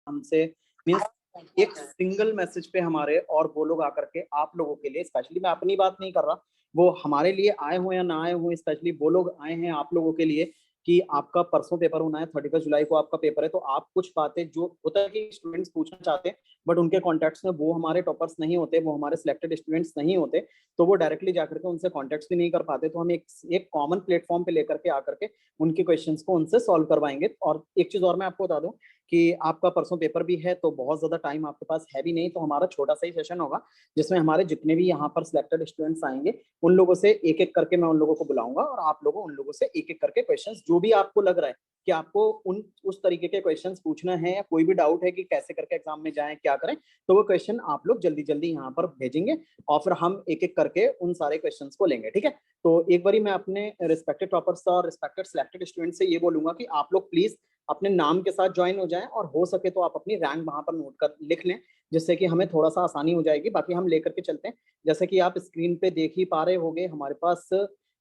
हमसे मीन्स एक single message पे हमारे, और वो लोग आकर के आप लोगों के लिए, स्पेशली मैं अपनी बात नहीं कर रहा, वो हमारे लिए आए हो या ना आए हो, स्पेशली वो लोग आए हैं आप लोगों के लिए कि आपका परसों पेपर होना है, 31 जुलाई को आपका पेपर है। तो आप कुछ बातें जो होता है कि स्टूडेंट्स पूछना चाहते हैं बट उनके कॉन्टेक्ट्स में वो हमारे टॉपर्स नहीं होते, वो हमारे सिलेक्टेड स्टूडेंट्स नहीं होते, तो वो डायरेक्टली जाकर के उनसे कॉन्टेक्ट्स भी नहीं कर पाते। तो हम एक कॉमन प्लेटफॉर्म पे लेकर के आकर के उनके क्वेश्चंस को उनसे सॉल्व करवाएंगे। और एक चीज और मैं आपको बता दूं कि आपका परसों पेपर भी है, तो बहुत ज्यादा टाइम आपके पास है भी नहीं, तो हमारा छोटा सा ही सेशन होगा जिसमें हमारे जितने भी यहाँ पर सिलेक्टेड स्टूडेंट्स आएंगे उन लोगों से एक एक करके मैं उन लोगों को बुलाऊंगा, और आप लोगों उन लोगों से एक एक करके क्वेश्चंस जो भी आपको लग रहा है कि आपको उस तरीके के क्वेश्चंस पूछना है, या कोई भी डाउट है कि कैसे करके एग्जाम में जाएं क्या करें, तो वो क्वेश्चन आप लोग जल्दी जल्दी यहाँ पर भेजेंगे और फिर हम एक एक करके उन सारे क्वेश्चंस को लेंगे। ठीक है, तो एक बारी मैं अपने रिस्पेक्टेड टॉपर्स और रिस्पेक्टेड सिलेक्टेड स्टूडेंट से ये बोलूंगा कि आप लोग प्लीज अपने नाम के साथ ज्वाइन हो जाएं, और हो सके तो आप अपनी रैंक वहां पर नोट कर लिख लें, जिससे कि हमें थोड़ा सा आसानी हो जाएगी। बाकी हम लेकर के चलते हैं, जैसे कि आप स्क्रीन पे देख ही पा रहे होंगे हमारे पास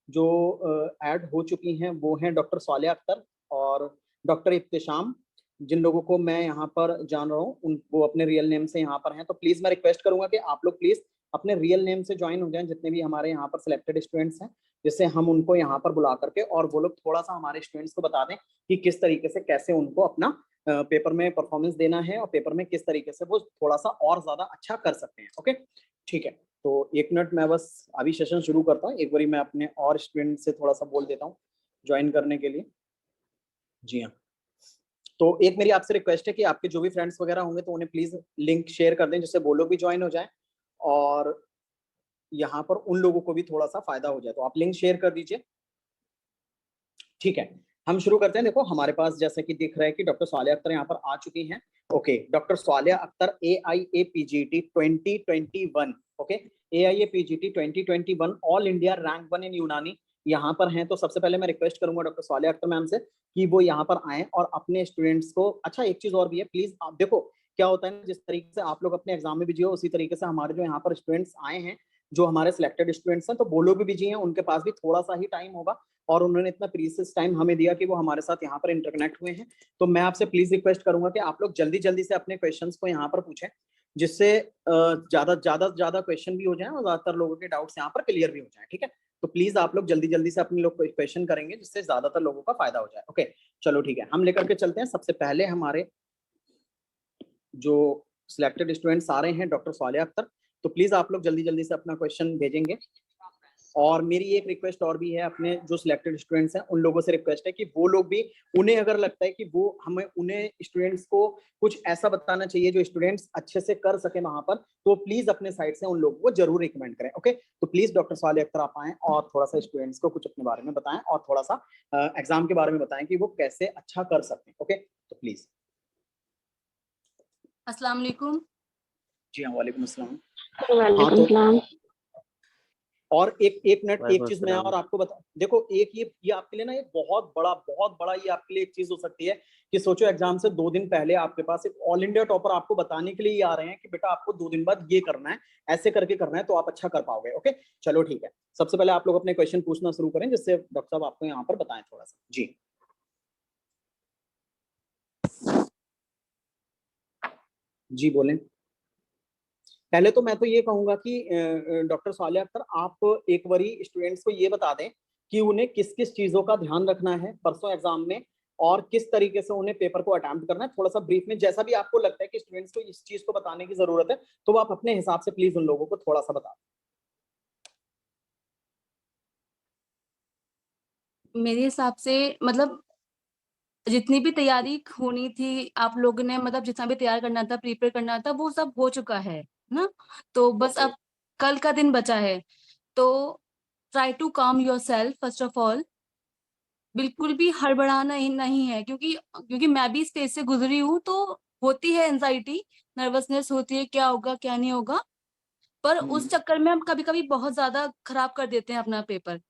जो ऐड हो चुकी हैं वो हैं डॉक्टर सालिया अख्तर और डॉक्टर इब्तिशाम, जिन लोगों को मैं यहाँ पर जान रहा हूँ उन वो अपने रियल नेम से यहाँ पर हैं। तो प्लीज मैं रिक्वेस्ट करूंगा कि आप लोग प्लीज अपने रियल नेम से ज्वाइन हो जाएं, जितने भी हमारे यहाँ पर सिलेक्टेड स्टूडेंट्स हैं, जिससे हम उनको यहाँ पर बुला करके और वो लोग थोड़ा सा हमारे स्टूडेंट्स को बता दें कि किस तरीके से कैसे उनको अपना पेपर में परफॉर्मेंस देना है और पेपर में किस तरीके से वो थोड़ा सा और ज्यादा अच्छा कर सकते हैं। ओके ठीक है, तो 1 मिनट मैं बस अभी सेशन शुरू करता हूँ, एक बारी मैं अपने और स्टूडेंट से थोड़ा सा बोल देता हूँ ज्वाइन करने के लिए। जी हाँ, तो एक मेरी आपसे रिक्वेस्ट है कि आपके जो भी फ्रेंड्स वगैरह होंगे तो उन्हें प्लीज लिंक शेयर कर दें, जिससे वो लोग भी ज्वाइन हो जाएं और यहाँ पर उन लोगों को भी थोड़ा सा फायदा हो जाए। तो आप लिंक शेयर कर दीजिए। ठीक है, हम शुरू करते हैं। देखो हमारे पास जैसे कि दिख रहा है कि डॉक्टर सालिया अख्तर यहाँ पर आ चुकी हैं। Okay, doctor Saliya Akhtar AIAPGT 2021, okay, AIAPGT 2021 all India rank 1 in Unani यहाँ पर हैं। तो सबसे पहले मैं रिक्वेस्ट करूंगा डॉक्टर सालिया अख्तर मैम से कि वो यहाँ पर आए और अपने स्टूडेंट्स को, अच्छा एक चीज और भी है, प्लीज आप देखो क्या होता है ना, जिस तरीके से आप लोग अपने एग्जाम में बिजी हो उसी तरीके से हमारे जो यहाँ पर स्टूडेंट्स आए हैं, जो हमारे सिलेक्टेड स्टूडेंट्स हैं, तो वो लोग भी बिजी हैं, उनके पास भी थोड़ा सा ही टाइम होगा और उन्होंने इतना प्रीसियस टाइम हमें दिया कि वो हमारे साथ यहाँ पर इंटरकनेक्ट हुए हैं। तो मैं आपसे प्लीज रिक्वेस्ट करूंगा कि आप लोग जल्दी जल्दी से अपने क्वेश्चंस को यहाँ पर पूछें, जिससे ज्यादा क्वेश्चन भी हो जाए और ज्यादातर लोगों के डाउट्स यहाँ पर क्लियर भी हो जाए। ठीक है, तो प्लीज आप लोग जल्दी जल्दी से अपने लोग क्वेश्चन करेंगे जिससे ज्यादातर लोगों का फायदा हो जाए। ओके चलो ठीक है, हम लेकर के चलते हैं। सबसे पहले हमारे जो सिलेक्टेड स्टूडेंट्स आ रहे हैं डॉक्टर सालिया अख्तर, तो प्लीज आप लोग जल्दी जल्दी से अपना क्वेश्चन भेजेंगे। और मेरी एक रिक्वेस्ट और भी है, अपने जो सिलेक्टेड स्टूडेंट्स हैं उन लोगों से रिक्वेस्ट है कि वो लोग भी, उन्हें अगर लगता है कि वो हमें उन्हें स्टूडेंट्स को कुछ ऐसा बताना चाहिए जो स्टूडेंट्स अच्छे से कर सके वहां पर, तो प्लीज अपने साइड से उन लोगों को जरूर रिकमेंड करें। ओके, तो प्लीज डॉक्टर सालिया अख्तर आप आए और थोड़ा सा स्टूडेंट्स को कुछ अपने बारे में बताएं और थोड़ा सा एग्जाम के बारे में बताएं कि वो कैसे अच्छा कर सकते हैं। ओके, तो प्लीज। अस्सलाम वालेकुम। जी हाँ, वालेकुम अस्सलाम। वालेकुम सलाम। और एक मिनट, एक चीज मैं और आपको बता, देखो एक ये आपके लिए ना एक बहुत बड़ा ये आपके लिए एक चीज हो सकती है कि सोचो एग्जाम से 2 दिन पहले आपके पास एक ऑल इंडिया टॉपर आपको बताने के लिए ही आ रहे हैं कि बेटा आपको 2 दिन बाद ये करना है, ऐसे करके करना है, तो आप अच्छा कर पाओगे। ओके चलो ठीक है, सबसे पहले आप लोग अपने क्वेश्चन पूछना शुरू करें, जिससे डॉक्टर साहब आपको यहाँ पर बताएं थोड़ा सा। जी जी बोलें। पहले तो मैं तो ये कहूंगा कि डॉक्टर सालिया अख्तर आप एक बारी स्टूडेंट्स को ये बता दें कि उन्हें किस किस चीजों का ध्यान रखना है परसों एग्जाम में, और किस तरीके से उन्हें पेपर को अटेम्प्ट करना है। थोड़ा सा ब्रीफ में जैसा भी आपको लगता है कि स्टूडेंट्स को इस चीज को बताने की जरूरत है, तो आप अपने हिसाब से प्लीज उन लोगों को थोड़ा सा बता मेरे हिसाब से मतलब जितनी भी तैयारी होनी थी आप लोगों ने, मतलब जितना भी तैयार करना था, प्रिपेयर करना था, वो सब हो चुका है ना। तो बस अब कल का दिन बचा है। तो try to calm yourself first of all. बिल्कुल भी हड़बड़ाना ही नहीं है, क्योंकि क्योंकि मैं भी इस फेज से गुजरी हूँ, तो होती है एंजाइटी, नर्वसनेस होती है, क्या होगा क्या नहीं होगा। पर उस चक्कर में हम कभी कभी बहुत ज्यादा खराब कर देते हैं अपना पेपर।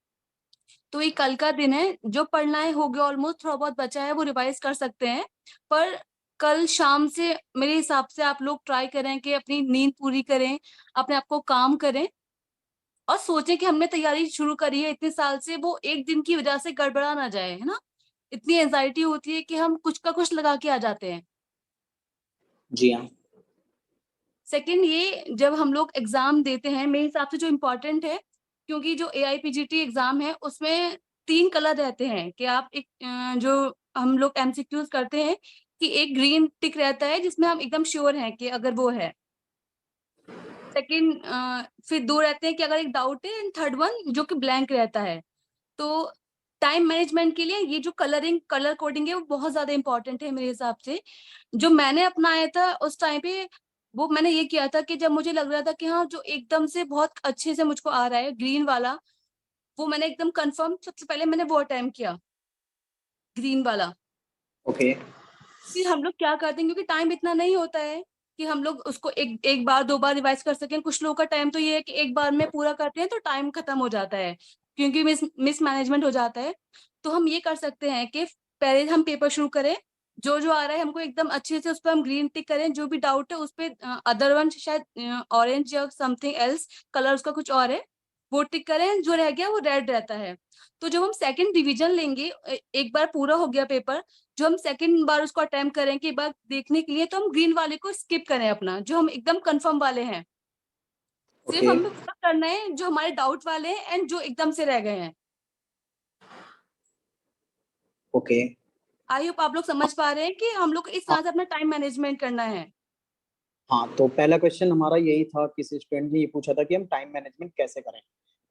तो ये कल का दिन है, जो पढ़ना है हो गया ऑलमोस्ट, थोड़ा बहुत बचा है वो रिवाइज कर सकते हैं। पर कल शाम से मेरे हिसाब से आप लोग ट्राई करें कि अपनी नींद पूरी करें, अपने आप को काम करें और सोचें कि हमने तैयारी शुरू करी है इतने साल से, वो एक दिन की वजह से गड़बड़ा ना जाए, है ना। इतनी एंजाइटी होती है कि हम कुछ का कुछ लगा के आ जाते हैं। जी हाँ। सेकंड, ये जब हम लोग एग्जाम देते हैं, मेरे हिसाब से जो इम्पोर्टेंट है, क्योंकि जो AIPGT एग्जाम है उसमें 3 कलर रहते हैं कि आप एक जो हम लोग MCQs करते हैं कि एक ग्रीन टिक रहता है जिसमें हम एकदम श्योर हैं कि अगर वो है। सेकंड, फिर 2 रहते हैं कि अगर एक डाउट है, एंड थर्ड वन जो कि ब्लैंक रहता है। तो टाइम मैनेजमेंट के लिए ये जो कलर कोडिंग है वो बहुत ज्यादा इंपॉर्टेंट है मेरे हिसाब से। जो मैंने अपनाया था उस टाइम पे, वो मैंने ये किया था कि जब मुझे लग रहा था कि हाँ जो एकदम से बहुत अच्छे से मुझको आ रहा है ग्रीन वाला, वो मैंने एकदम कंफर्म सबसे पहले मैंने वो अटेम्प्ट किया, ग्रीन वाला। ओके। फिर हम लोग क्या करते हैं, क्योंकि टाइम इतना नहीं होता है कि हम लोग उसको एक बार 2 बार रिवाइज कर सकें। कुछ लोगों का टाइम तो ये है कि एक बार में पूरा करते हैं तो टाइम खत्म हो जाता है, क्योंकि मिस मैनेजमेंट हो जाता है। तो हम ये कर सकते हैं कि पहले हम पेपर शुरू करें, जो जो आ रहा है हमको एकदम अच्छे से उस पर हम ग्रीन टिक करें, जो भी डाउट है उस पे अदर वन शायद ऑरेंज या समथिंग एल्स कलर उसका कुछ और है, वो टिक करें, जो रह गया वो रेड रहता है। तो जब हम सेकंड डिवीजन लेंगे, एक बार पूरा हो गया पेपर, जो हम सेकंड बार उसको अटेम्प्ट करें कि एक बार देखने के लिए, तो हम ग्रीन वाले को स्किप करें अपना, जो हम एकदम कंफर्म वाले हैं। सिर्फ ओके। हमें वो करना है जो हमारे डाउट वाले हैं एंड जो एकदम से रह गए हैं। ओके। आई होप आप लोग समझ पा रहे हैं कि हम लोग इस तरह से अपना टाइम मैनेजमेंट करना है। हाँ, तो पहला क्वेश्चन हमारा यही था, किसी स्टूडेंट ने ये पूछा था कि हम टाइम मैनेजमेंट कैसे करें।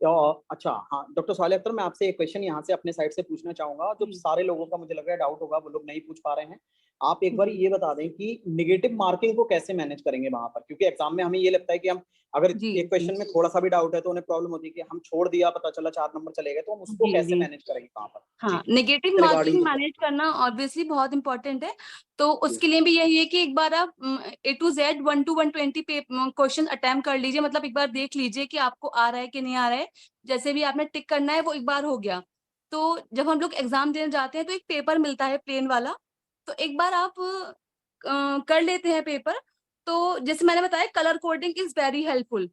अच्छा, हाँ डॉक्टर सालेह अख्तर, मैं आपसे एक क्वेश्चन यहाँ से अपने साइड से पूछना चाहूंगा, जो जी सारे लोगों का मुझे लग रहा है डाउट होगा, वो लोग नहीं पूछ पा रहे हैं। आप एक बार जी ये बता दें कि निगेटिव मार्किंग को कैसे मैनेज करेंगे वहां पर, क्योंकि एग्जाम में हमें ये लगता है कि हम अगर जी एक जी क्वेश्चन में थोड़ा सा भी डाउट है तो उन्हें प्रॉब्लम होती है कि हम छोड़ दिया, पता चला 4 नंबर चले गए, तो हम उसको जी कैसे जी मैनेज करेंगे वहां पर। जी, हाँ, नेगेटिव रिगार्डिंग मार्किंग जो मैनेज करना ऑब्वियसली बहुत इंपॉर्टेंट है। तो जी। उसके लिए भी यही है कि एक बार आप A to Z 1 to 120 पे क्वेश्चन अटेम्प्ट कर लीजिए, मतलब एक बार देख लीजिए कि आपको आ रहा है कि नहीं आ रहा है। जैसे भी आपने टिक करना है वो एक बार हो गया। तो जब हम लोग एग्जाम देने जाते हैं तो एक पेपर मिलता है प्लेन वाला, तो एक बार आप कर लेते हैं पेपर। तो जैसे मैंने बताया, colour coding is very helpful.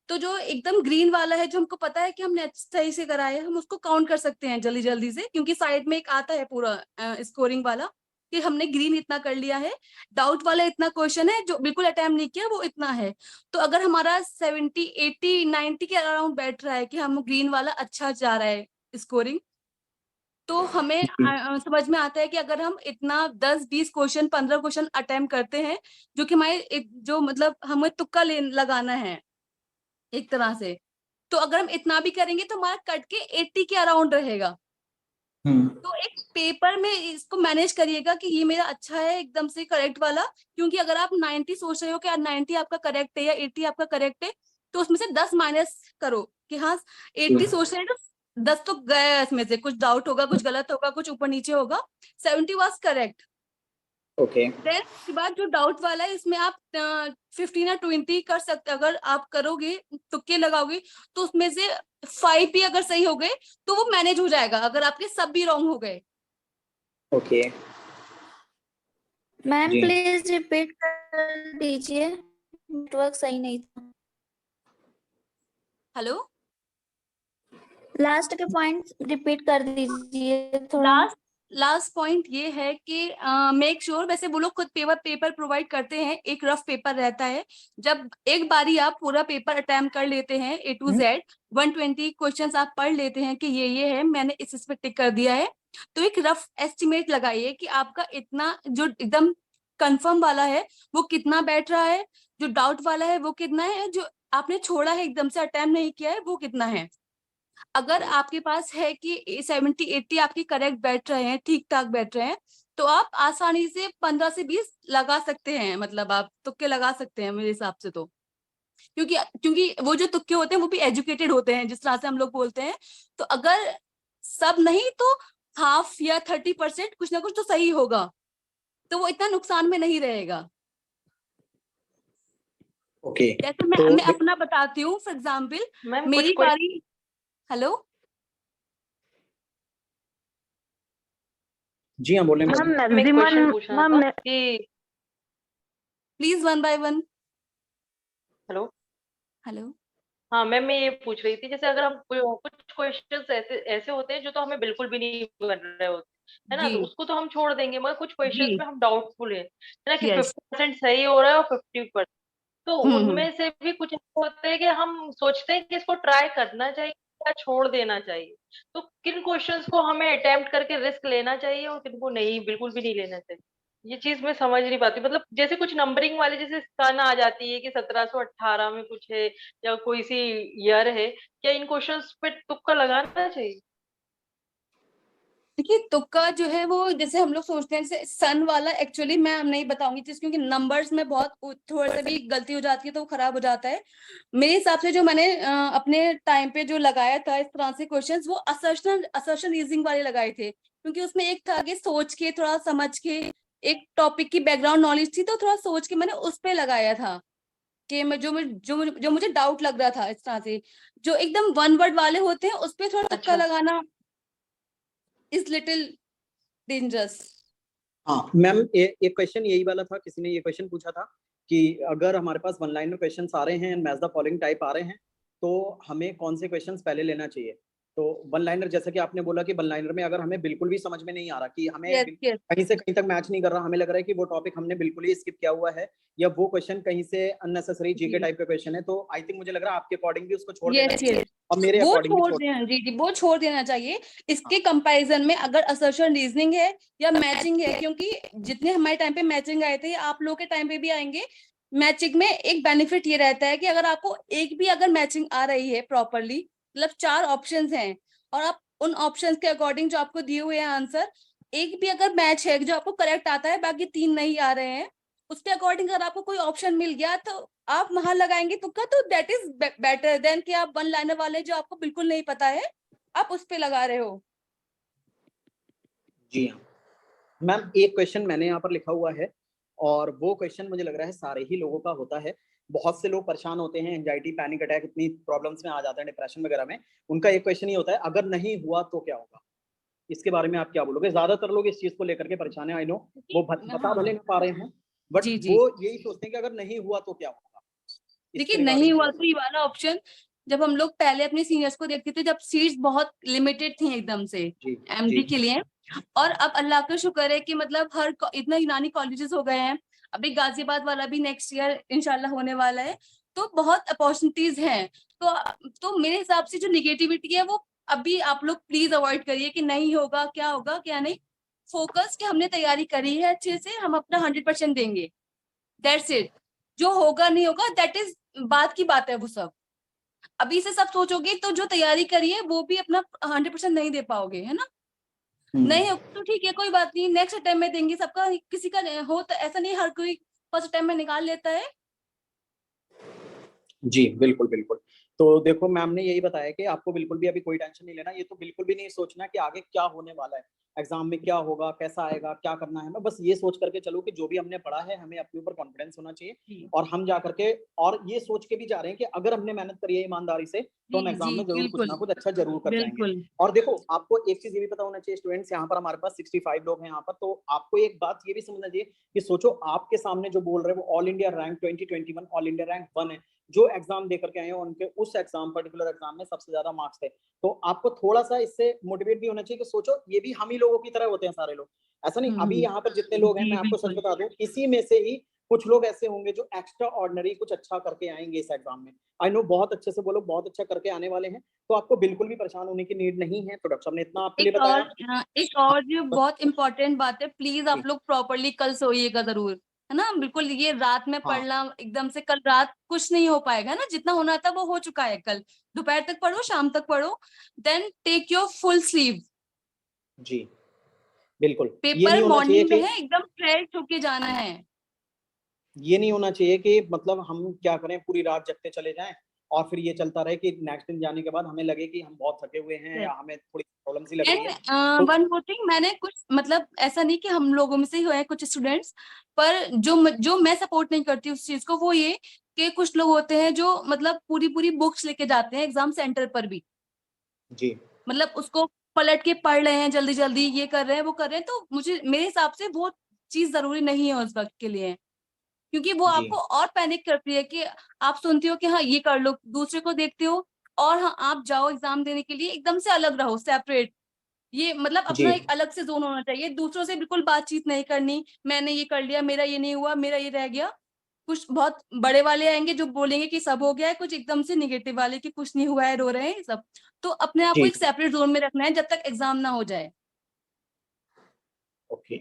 तो जो एकदम ग्रीन वाला है, जो हमको पता है कि हमने सही से करा है, हम उसको काउंट कर सकते हैं जल्दी जल्दी से, क्योंकि साइड में एक आता है पूरा स्कोरिंग वाला कि हमने ग्रीन इतना कर लिया है, डाउट वाला इतना क्वेश्चन है, जो बिल्कुल अटेम्प्ट नहीं किया वो इतना है। तो अगर हमारा 70 80 90 के अराउंड बैठ रहा है कि हम ग्रीन वाला अच्छा जा रहा है स्कोरिंग, तो हमें जी। समझ में आता है कि अगर हम इतना 10 20 क्वेश्चन 15 क्वेश्चन अटेम्प्ट करते हैं, जो कि हमारे जो मतलब हमें तुक्का लगाना है एक तरह से, तो अगर हम इतना भी करेंगे तो हमारा कट के 80 के अराउंड रहेगा। हम्म। तो एक पेपर में इसको मैनेज करिएगा कि ये मेरा अच्छा है एकदम से करेक्ट वाला, क्योंकि अगर आप 90 सोच रहे हो कि 90 आपका करेक्ट है या 80 आपका करेक्ट है, तो उसमें से 10 माइनस करो कि हाँ 80 सोच रहे हैं तो 10 तो गए, इसमें से कुछ डाउट होगा, कुछ गलत होगा, कुछ ऊपर नीचे होगा, 70 वॉज करेक्ट। ओके। देन उसके बाद जो डाउट वाला है इसमें आप 15 या 20 कर सकते, अगर आप करोगे तुक्के लगाओगे, तो उसमें से 5 भी अगर सही हो गए तो वो मैनेज हो जाएगा, अगर आपके सब भी रॉन्ग हो गए। ओके। मैम जी। प्लीज रिपीट कर दीजिए, नेटवर्क सही नहीं था। हेलो, लास्ट के पॉइंट रिपीट कर दीजिए थोड़ा। लास्ट लास्ट पॉइंट ये है कि मेक श्योर, वैसे वो लोग खुद पेपर प्रोवाइड करते हैं, एक रफ पेपर रहता है। जब एक बारी आप पूरा पेपर अटेम्प्ट कर लेते हैं A to Z 120 क्वेश्चंस आप पढ़ लेते हैं कि ये है, मैंने इस पे टिक कर दिया है, तो एक रफ एस्टिमेट लगाइए कि आपका इतना जो एकदम कंफर्म वाला है वो कितना बैठ रहा है, जो डाउट वाला है वो कितना है, जो आपने छोड़ा है एकदम से अटेम्प्ट नहीं किया है वो कितना है। अगर आपके पास है कि 70 80 आपकी करेक्ट बैठ रहे हैं, ठीक ठाक बैठ रहे हैं, तो आप आसानी से 15 से 20 लगा सकते हैं, मतलब आप तुक्के लगा सकते हैं मेरे हिसाब से। तो क्योंकि क्योंकि वो जो तुक्के होते हैं वो भी एजुकेटेड होते हैं, जिस तरह से हम लोग बोलते हैं। तो अगर सब नहीं तो हाफ या 30% कुछ ना कुछ तो सही होगा, तो वो इतना नुकसान में नहीं रहेगा। ओके। जैसे तो मैं अपना बताती हूँ फॉर एग्जाम्पल, मैम कुछ मेरी बारी। हेलो, जी हाँ, बोले मैम मैम। एक क्वेश्चन पूछना था कि please one by one. Hello. Hello, हाँ मैम, मैं ये पूछ रही थी, जैसे अगर हम कुछ क्वेश्चंस ऐसे ऐसे होते हैं जो तो हमें बिल्कुल भी नहीं बन रहे होते, है ना, तो जी उसको तो हम छोड़ देंगे, मगर कुछ क्वेश्चंस जी में हम डाउटफुल है ना, कि यस 50% सही हो रहा है और 50%, तो हम्म। उनमें से भी कुछ ऐसे होते हैं कि हम सोचते हैं कि इसको ट्राई करना चाहिए या छोड़ देना चाहिए। तो किन क्वेश्चंस को हमें अटेम्प्ट करके रिस्क लेना चाहिए और किन को नहीं, बिल्कुल भी नहीं लेना चाहिए, ये चीज मैं समझ नहीं पाती। मतलब जैसे कुछ नंबरिंग वाले, जैसे सन आ जाती है कि 1718 में कुछ है या कोई सी ईयर है, क्या इन क्वेश्चंस पे तुक्का लगाना चाहिए? देखिए तुक्का जो है वो जैसे हम लोग सोचते हैं, जैसे सन वाला एक्चुअली मैं नहीं बताऊंगी जिस, क्योंकि नंबर्स में बहुत थोड़ा सा भी गलती हो जाती है तो वो खराब हो जाता है। मेरे हिसाब से जो मैंने अपने टाइम पे जो लगाया था इस तरह से क्वेश्चंस, वो असर्शन रीजनिंग वाले लगाए थे, क्योंकि उसमें एक था कि सोच के थोड़ा समझ के, एक टॉपिक की बैकग्राउंड नॉलेज थी तो थोड़ा सोच के मैंने उस पे लगाया था कि मैं जो मुझे डाउट लग रहा था इस तरह से। जो एकदम वन वर्ड वाले होते हैं उस पे थोड़ा तुक्का अच्छा। लगाना इज लिटिल डेंजरस। हाँ मैम, एक क्वेश्चन यही वाला था, किसी ने ये क्वेश्चन पूछा था कि अगर हमारे पास वन लाइनर क्वेश्चन आ रहे हैं, मैच द फॉलोइंग टाइप आ रहे हैं, तो हमें कौन से क्वेश्चंस पहले लेना चाहिए। तो वन लाइनर, जैसा कि आपने बोला कि वन लाइनर में अगर हमें बिल्कुल भी समझ में नहीं आ रहा, कि हमें यस यस कहीं से कहीं तक मैच नहीं कर रहा, हमें लग रहा है कि वो टॉपिक हमने बिल्कुल ही स्किप किया हुआ है, या वो क्वेश्चन कहीं से अननेसेसरी जीके जी टाइप का क्वेश्चन है, तो आई थिंक मुझे लग रहा है आपके अकॉर्डिंग भी उसको छोड़ देना यस चाहिए, यस और मेरे वो अकॉर्डिंग भी छोड़ छोड़। देना, जी जी वो छोड़ देना चाहिए। हाँ इसके कंपैरिजन में अगर असर्शन रीजनिंग है या मैचिंग है, क्योंकि जितने हमारे टाइम पे मैचिंग आए थे आप लोग के टाइम पे भी आएंगे, मैचिंग में एक बेनिफिट ये रहता है कि अगर आपको एक भी अगर मैचिंग आ रही है प्रॉपरली, मतलब 4 ऑप्शंस हैं और आप उन ऑप्शंस के अकॉर्डिंग जो आपको दिए हुए हैं आंसर, एक भी अगर मैच है जो आपको करेक्ट आता है, बाकी 3 नहीं आ रहे हैं, उसके अकॉर्डिंग अगर आपको कोई ऑप्शन मिल गया तो आप वहां लगाएंगे तुक्का, तो दैट इज बेटर देन कि आप वन लाइनर वाले जो आपको बिल्कुल नहीं पता है आप उस पे लगा रहे हो। जी हाँ मैम, एक क्वेश्चन मैंने यहाँ पर लिखा हुआ है, और वो क्वेश्चन मुझे लग रहा है सारे ही लोगों का होता है। बहुत से लोग परेशान होते हैं, एंजाइटी, पैनिक अटैक, इतनी प्रॉब्लम्स में आ जाते हैं, डिप्रेशन वगैरह में। उनका एक क्वेश्चन ही होता है, अगर नहीं हुआ तो क्या होगा। इसके बारे में आप क्या बोलोगे। ज्यादातर लोग इस चीज को लेकर के परेशान है, आई नो। वो बता हाँ भले नहीं पा रहे हैं, बट जी जी वो यही सोचते हैं कि अगर नहीं हुआ तो क्या होगा। देखिए इसके नहीं रिगार्डिंग हुआ थोड़ा तो सा। ये वाला ऑप्शन, जब हम लोग पहले अपने सीनियर्स को देखते थे जब सीट्स बहुत लिमिटेड थी एकदम से जी जी एमडी के लिए, और अब अल्लाह का शुक्र है कि मतलब इतना यूनानी कॉलेजेस हो गए हैं, अभी गाजियाबाद वाला भी नेक्स्ट ईयर इंशाल्लाह होने वाला है, तो बहुत अपॉर्चुनिटीज हैं। तो मेरे हिसाब से जो निगेटिविटी है वो अभी आप लोग प्लीज अवॉइड करिए कि नहीं होगा क्या नहीं। फोकस कि हमने तैयारी करी है अच्छे से, हम अपना 100% देंगे, दैट्स इट। जो होगा नहीं होगा दैट इज बात की बात है वो सब। अभी से सब सोचोगे तो जो तैयारी करी है वो भी अपना 100% नहीं दे पाओगे, है ना। नहीं हो तो ठीक है, कोई बात नहीं, नेक्स्ट अटेम्प्ट में देंगे, सबका किसी का हो तो ऐसा नहीं हर कोई फर्स्ट अटेम्प्ट में निकाल लेता है। जी बिल्कुल बिल्कुल। तो देखो मैम ने यही बताया कि आपको बिल्कुल भी अभी कोई टेंशन नहीं लेना, ये तो बिल्कुल भी नहीं सोचना कि आगे क्या होने वाला है, एग्जाम में क्या होगा, कैसा आएगा, क्या करना है। मैं बस ये सोच करके चलो कि जो भी हमने पढ़ा है हमें अपने ऊपर कॉन्फिडेंस होना चाहिए, जी और हम जा करके और ये सोच के भी जा रहे हैं कि अगर हमने मेहनत करी है ईमानदारी से, तो जी हम एग्जाम जी में जरूर कुछ ना बिल्कुल कुछ अच्छा जरूर कर जाएंगे। बिल्कुल। और देखो आपको एक चीज ये भी पता होना चाहिए, स्टूडेंट्स यहाँ पर हमारे पास 65 लोग हैं यहाँ पर, तो आपको एक बात ये भी समझना चाहिए कि सोचो आपके सामने जो बोल रहे हैं वो all India rank 2021 all India rank 1 है, जो एग्जाम देकर के आए हैं उनके उस एग्जाम पर्टिकुलर एग्जाम में सबसे ज्यादा मार्क्स थे। तो आपको थोड़ा सा इससे मोटिवेट भी होना चाहिए कि सोचो ये भी हम ही लोगों की तरह होते हैं सारे लोग, ऐसा नहीं। अभी यहाँ पर जितने लोग हैं जी मैं आपको सच बिल्कुल। बता दूं, इसी में से ही कुछ लोग ऐसे होंगे जो एक्स्ट्रा ऑर्डिनरी कुछ अच्छा करके आएंगे इस एग्जाम में। आई नो बहुत अच्छे से वो लोग बहुत अच्छा करके आने वाले हैं, तो आपको बिल्कुल भी परेशान होने की नीड नहीं है। तो डॉक्टर साहब ने इतना आपके लिए बताया। एक और जो बहुत इंपॉर्टेंट बात है, प्लीज जी आप लोग प्रॉपरली कल सोइएगा जरूर, है ना। बिल्कुल ये रात में हाँ पढ़ना एकदम से कल रात कुछ नहीं हो पाएगा ना, जितना होना था वो हो चुका है, कल दोपहर तक पढ़ो, शाम तक पढ़ो, then take your full sleeve. जी बिल्कुल। ये नहीं पेपर होना चाहिए मॉर्निंग में कि है, एकदम फ्रेश होके जाना है। ये नहीं होना चाहिए कि मतलब हम क्या करें, पूरी रात जगते चले जाएं और फिर ये चलता रहे कि नेक्स्ट दिन जाने के बाद हमें लगे कि हम बहुत थके हुए हैं या हमें थोड़ी प्रॉब्लम सी लग रही है। एंड तो वन मोर थिंग, मैंने कुछ मतलब ऐसा नहीं कि हम लोगों में से ही हुए हैं कुछ स्टूडेंट्स, पर जो मैं सपोर्ट नहीं करती उस चीज को, वो ये कि कुछ लोग होते हैं जो मतलब पूरी पूरी बुक्स लेके जाते हैं एग्जाम सेंटर पर भी, जी मतलब उसको पलट के पढ़ रहे हैं, जल्दी जल्दी ये कर रहे हैं वो कर रहे हैं, तो मुझे मेरे हिसाब से वो चीज जरूरी नहीं है उस वक्त के लिए, क्योंकि वो जी आपको और पैनिक करती है कि आप सुनती हो कि हाँ ये कर लो, दूसरे को देखते हो, और हाँ आप जाओ एग्जाम देने के लिए एकदम से अलग रहो, सेपरेट, ये मतलब जी अपना एक अलग से जोन होना चाहिए, दूसरों से बिल्कुल बातचीत नहीं करनी, मैंने ये कर लिया, मेरा ये नहीं हुआ, मेरा ये रह गया। कुछ बहुत बड़े वाले आएंगे जो बोलेंगे कि सब हो गया है, कुछ एकदम से निगेटिव वाले कि कुछ नहीं हुआ है, रो रहे हैं सब। तो अपने आप को जी एक सेपरेट जोन में रखना है जब तक एग्जाम ना हो जाए। ओके।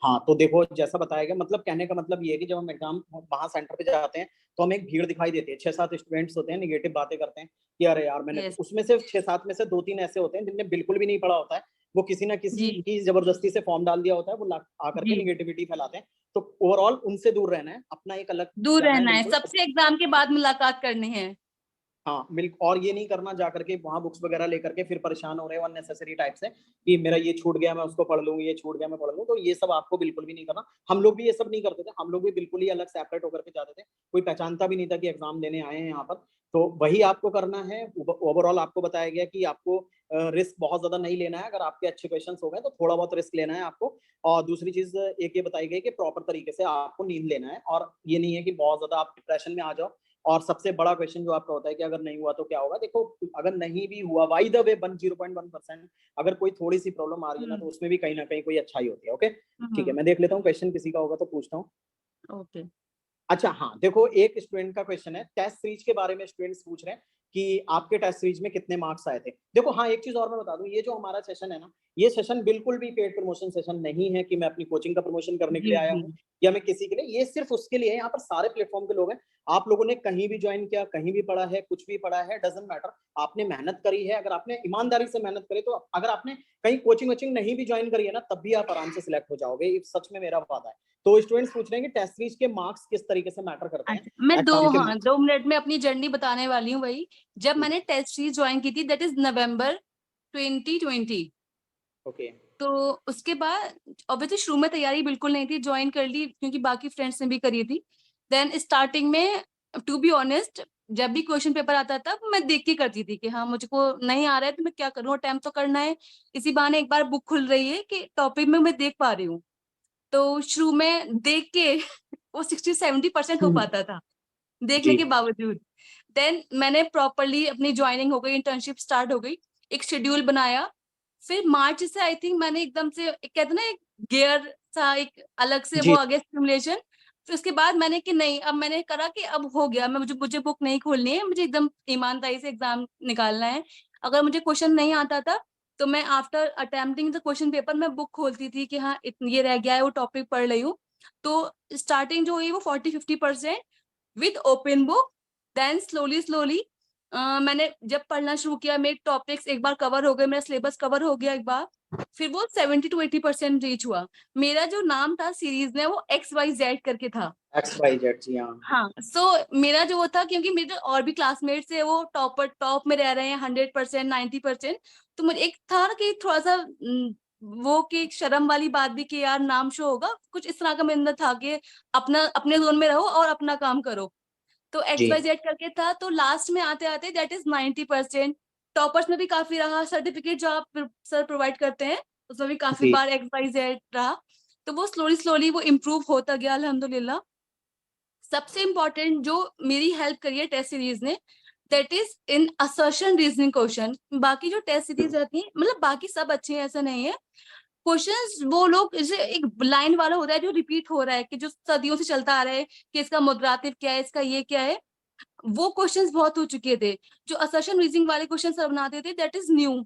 हाँ तो देखो जैसा बताया गया, मतलब कहने का मतलब ये है कि जब हम एग्जाम वहां सेंटर पे जाते हैं तो हमें एक भीड़ दिखाई देती है, 6-7 स्टूडेंट्स होते हैं, निगेटिव बातें करते हैं कि अरे यार मैंने, यस। उसमें से 6-7 में से 2-3 ऐसे होते हैं जिनने बिल्कुल भी नहीं पढ़ा होता है, वो किसी ना किसी जी की जबरदस्ती से फॉर्म डाल दिया होता है, वो आकर के जी, निगेटिविटी फैलाते हैं। तो ओवरऑल उनसे दूर रहना है, अपना एक अलग दूर जाना है रहना है, बिल्कुल। सबसे एग्जाम के बाद मुलाकात करनी है। हाँ मिल्क, और ये नहीं करना जा करके वहां बुक्स वगैरह लेकर के फिर परेशान हो रहे हो अननेसेसरी टाइप से कि मेरा ये छूट गया मैं उसको पढ़ लूँ, ये छूट गया मैं पढ़ लूँ, तो ये सब आपको बिल्कुल भी नहीं करना। हम लोग भी ये सब नहीं करते थे, हम लोग भी बिल्कुल ही अलग सेपरेट होकर के जाते थे, कोई पहचानता भी नहीं था कि एग्जाम देने आए हैं यहाँ पर। तो वही आपको करना है। ओवरऑल आपको बताया गया कि आपको रिस्क बहुत ज्यादा नहीं लेना है, अगर आपके अच्छे क्वेश्चन हो गए तो थोड़ा बहुत रिस्क लेना है आपको। और दूसरी चीज एक ये बताई गई कि प्रॉपर तरीके से आपको नींद लेना है, और ये नहीं है कि बहुत ज्यादा आप डिप्रेशन में आ जाओ। और सबसे बड़ा क्वेश्चन जो आपका होता है कि अगर नहीं हुआ तो क्या होगा, देखो अगर नहीं भी हुआ वाई द वे 0.1%, अगर कोई थोड़ी सी प्रॉब्लम आ रही है ना, हम्म तो उसमें भी कहीं ना कहीं कोई अच्छाई होती है। ओके ठीक है, हम्म। मैं देख लेता हूँ क्वेश्चन किसी का होगा तो पूछता हूँ। ओके। अच्छा हाँ देखो, एक स्टूडेंट का क्वेश्चन है टेस्ट सीरीज के बारे में, स्टूडेंट्स पूछ रहे हैं कि आपके टेस्ट सीरीज में कितने मार्क्स आए थे। देखो हाँ, एक चीज और मैं बता दूं, ये जो हमारा सेशन है ना, ये सेशन बिल्कुल भी पेड प्रमोशन सेशन नहीं है कि मैं अपनी कोचिंग का प्रमोशन करने के जी लिए आया जी। हूँ या मैं किसी के लिए, ये सिर्फ उसके लिए है। यहाँ पर सारे प्लेटफॉर्म के लोग हैं, आप लोगों ने कहीं भी ज्वाइन किया, कहीं भी पढ़ा है, कुछ भी पढ़ा है, डजेंट मैटर, आपने मेहनत करी है, अगर आपने ईमानदारी से मेहनत करी, तो अगर आपने कहीं कोचिंग वोचिंग नहीं भी ज्वाइन करी है ना, तब भी आप आराम से सिलेक्ट हो जाओगे, ये सच में मेरा वादा है। तो स्टूडेंट्स पूछ रहे हैं कि टेस्ट सीरीज के मार्क्स किस तरीके से मैटर करते हैं, अच्छा, मैं एग्जाम के हाँ मार्क्स। 2 मिनट में अपनी जर्नी बताने वाली हूँ। वही जब मैंने टेस्ट सीरीज ज्वाइन की थी, दैट इज नवंबर 2020। ओके तो उसके बाद ऑब्वियसली शुरू में तैयारी बिल्कुल नहीं थी, ज्वाइन कर ली क्योंकि बाकी फ्रेंड्स ने भी करी थी। देन स्टार्टिंग में टू बी ऑनेस्ट, जब भी क्वेश्चन पेपर आता था मैं देख के करती थी कि हाँ मुझको नहीं आ रहा है तो मैं क्या करूँ, अटेम्प्ट तो करना है। इसी बहाने एक बार बुक खुल रही है कि टॉपिक में मैं देख पा रही हूँ। तो शुरू में देख के वो 60-70% हो पाता था देखने जी के बावजूद। देन मैंने प्रॉपरली अपनी ज्वाइनिंग हो गई, इंटर्नशिप स्टार्ट हो गई, एक शेड्यूल बनाया। फिर मार्च से आई थिंक मैंने एकदम से कहते हैं ना एक गियर सा एक अलग से वो जी आ गया स्टिमुलेशन। फिर उसके बाद मैंने कि नहीं, अब मैंने करा कि अब हो गया, मैं मुझे मुझे बुक नहीं खोलनी है, मुझे एकदम ईमानदारी से एग्जाम निकालना है। अगर मुझे क्वेश्चन नहीं आता था तो मैं after attempting the question paper मैं बुक खोलती थी कि हाँ ये रह गया है, वो टॉपिक पढ़ रही हूँ। तो स्टार्टिंग जो हुई वो 40-50% with open book. Then slowly slowly मैंने जब पढ़ना शुरू किया, मेरे टॉपिक्स एक बार कवर हो गए, मेरा सिलेबस कवर हो गया एक बार, फिर वो 70-80% रीच हुआ। मेरा जो नाम था सीरीज में वो XYZ करके था। XYZ, जी हाँ। हाँ सो मेरा जो वो था, क्योंकि मेरे और भी क्लासमेट्स है वो टॉप में रह रहे हैं 100%, 90%। तो मुझे एक था ना कि थोड़ा सा वो कि एक शर्म वाली बात भी कि यार नाम शो होगा, कुछ इस तरह का मेरे अंदर था कि अपना अपने जोन में रहो और अपना काम करो। तो जी XYZ करके था, तो लास्ट में आते आते दैट इज 90%। टॉपर्स में भी काफी रहा, सर्टिफिकेट जो आप सर प्रोवाइड करते हैं उसमें भी काफी जी बार XYZ रहा। तो वो स्लोली स्लोली वो इम्प्रूव होता गया अल्हम्दुलिल्लाह। सबसे इम्पोर्टेंट जो मेरी हेल्प करी है टेस्ट सीरीज ने, that is in assertion reasoning question. बाकी जो टेस्ट सीरीज रहती है, मतलब बाकी सब अच्छे हैं ऐसा नहीं है, क्वेश्चंस वो लोग जैसे एक लाइन वाला होता है जो रिपीट हो रहा है कि जो सदियों से चलता आ रहा है कि इसका मुद्रातिव क्या है, इसका ये क्या है, वो क्वेश्चंस बहुत हो चुके थे। जो असर्शन रीजनिंग वाले क्वेश्चन सर बनाते थे दैट इज न्यू।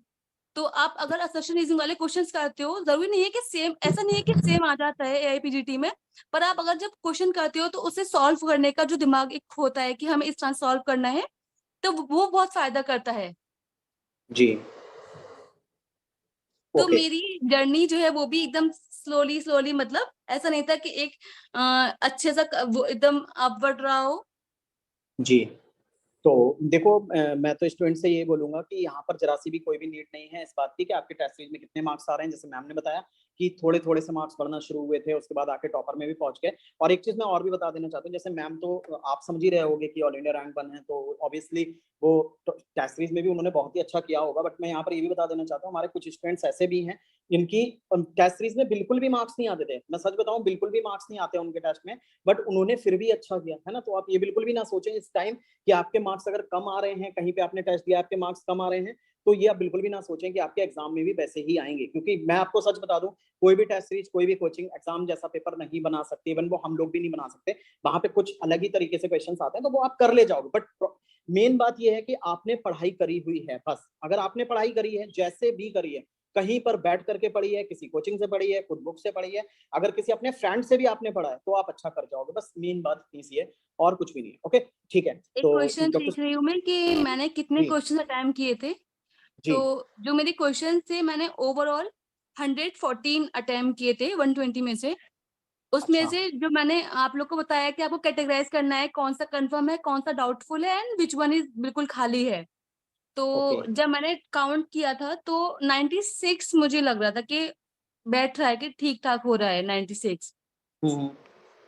तो आप अगर असर्शन रीजनिंग वाले क्वेश्चंस करते हो, जरूरी नहीं है कि सेम, ऐसा नहीं है कि सेम आ जाता है AIPGT में, पर आप अगर जब क्वेश्चन करते हो तो उसे सॉल्व करने का जो दिमाग एक होता है कि हमें इस तरह सॉल्व करना है, तो वो बहुत फायदा करता है। जी तो ओके मेरी जर्नी जो है वो भी एकदम स्लोली स्लोली, मतलब ऐसा नहीं था कि एक अच्छे सा वो एकदम अपवर्ड रहा हो। जी। तो देखो मैं तो स्टूडेंट से ये बोलूंगा कि यहाँ पर जरा सी भी कोई भी नीड नहीं है इस बात की कि आपके टेस्ट सीरीज में कितने मार्क्स आ रहे हैं। जैसे मैम ने बताया कि थोड़े थोड़े से मार्क्स बढ़ना शुरू हुए थे, उसके बाद आके टॉपर में भी पहुंच गए। और एक चीज मैं और भी बता देना चाहता हूँ, जैसे मैम तो आप समझ ही रहे होगे कि ऑल इंडिया रैंक 1 है, तो ऑब्वियसली वो टेस्ट सीरीज में भी उन्होंने बहुत ही अच्छा किया होगा। बट मैं यहाँ पर ये भी बता देना चाहता हूँ, हमारे कुछ स्टूडेंट्स ऐसे भी हैं जिनकी टेस्ट सीरीज में बिल्कुल भी मार्क्स नहीं आते थे। मैं सच बताऊं, बिल्कुल भी मार्क्स नहीं आते उनके टेस्ट में, बट उन्होंने फिर भी अच्छा किया है ना। तो आप ये बिल्कुल भी ना सोचें इस टाइम कि आपके मार्क्स अगर कम आ रहे हैं, कहीं पे आपने टेस्ट दिया आपके मार्क्स कम आ रहे हैं, तो ये आप बिल्कुल भी ना सोचें कि आपके एग्जाम में भी वैसे ही आएंगे, क्योंकि मैं आपको सच बता दूं, कोई भी टेस्ट सीरीज, कोई भी कोचिंग एग्जाम जैसा पेपर नहीं बना सकती, इवन वो हम लोग भी नहीं बना सकते। वहां पे कुछ अलग ही तरीके से क्वेश्चन आते हैं, तो वो आप कर ले जाओगे, बट मेन बात ये है कि आपने पढ़ाई करी हुई है। बस अगर आपने पढ़ाई करी है, जैसे भी करी है, कहीं पर बैठ करके पढ़ी है, किसी कोचिंग से पढ़ी है, खुद बुक से पढ़ी है, अगर किसी अपने फ्रेंड से भी आपने पढ़ा है, तो आप अच्छा कर जाओगे। बस मेन बात इतनी सी है, और कुछ भी नहीं है। ओके, ठीक है। एक तो क्वेश्चन डॉक्टर देख रही हूँ मैं कि मैंने कितने जी क्वेश्चन अटेम्प्ट किए थे। जी तो जो मेरे क्वेश्चन थे, मैंने ओवरऑल 114 अटेम्प्ट किए थे 120 में से। उसमें अच्छा, से जो मैंने आप लोग को बताया कि आपको कैटेगराइज करना है, कौन सा कंफर्म है, कौन सा डाउटफुल है एंड विच वन इज बिल्कुल खाली है। ओके, तो जब मैंने काउंट किया था तो 96 मुझे लग रहा था कि बैठ रहा है, कि ठीक ठाक हो रहा है 96। हम्म।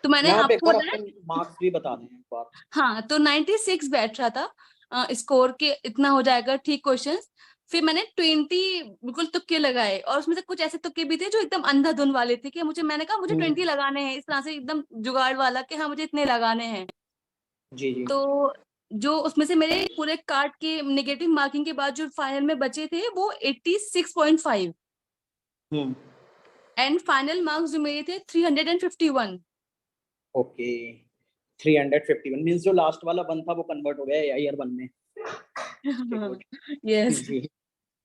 तो मैंने मैं आप एक आपको बार बताया, आपके मार्क्स भी बता दें एक बार। हाँ, तो 96 बैठ रहा था स्कोर के, इतना हो जाएगा ठीक क्वेश्चंस। फिर मैंने 20 बिल्कुल तुक्के लगाए, और उसमें से कुछ ऐसे तुक्के भी थे जो एकदम अंधाधुन वाले थे, कि मैंने कहा मुझे 20 लगाने हैं, इस तरह से एकदम जुगाड़ वाला, कि हाँ मुझे इतने लगाने हैं। जी जी। तो जो उसमें से मेरे पूरे कार्ड के नेगेटिव मार्किंग के बाद जो फाइनल में बचे थे वो 86.5, हम्म। एंड फाइनल मार्क्स जो मेरे थे 351। ओके, 351 मींस जो लास्ट वाला वन था वो कन्वर्ट हो गया ईयर वन में। गुड। यस। जी,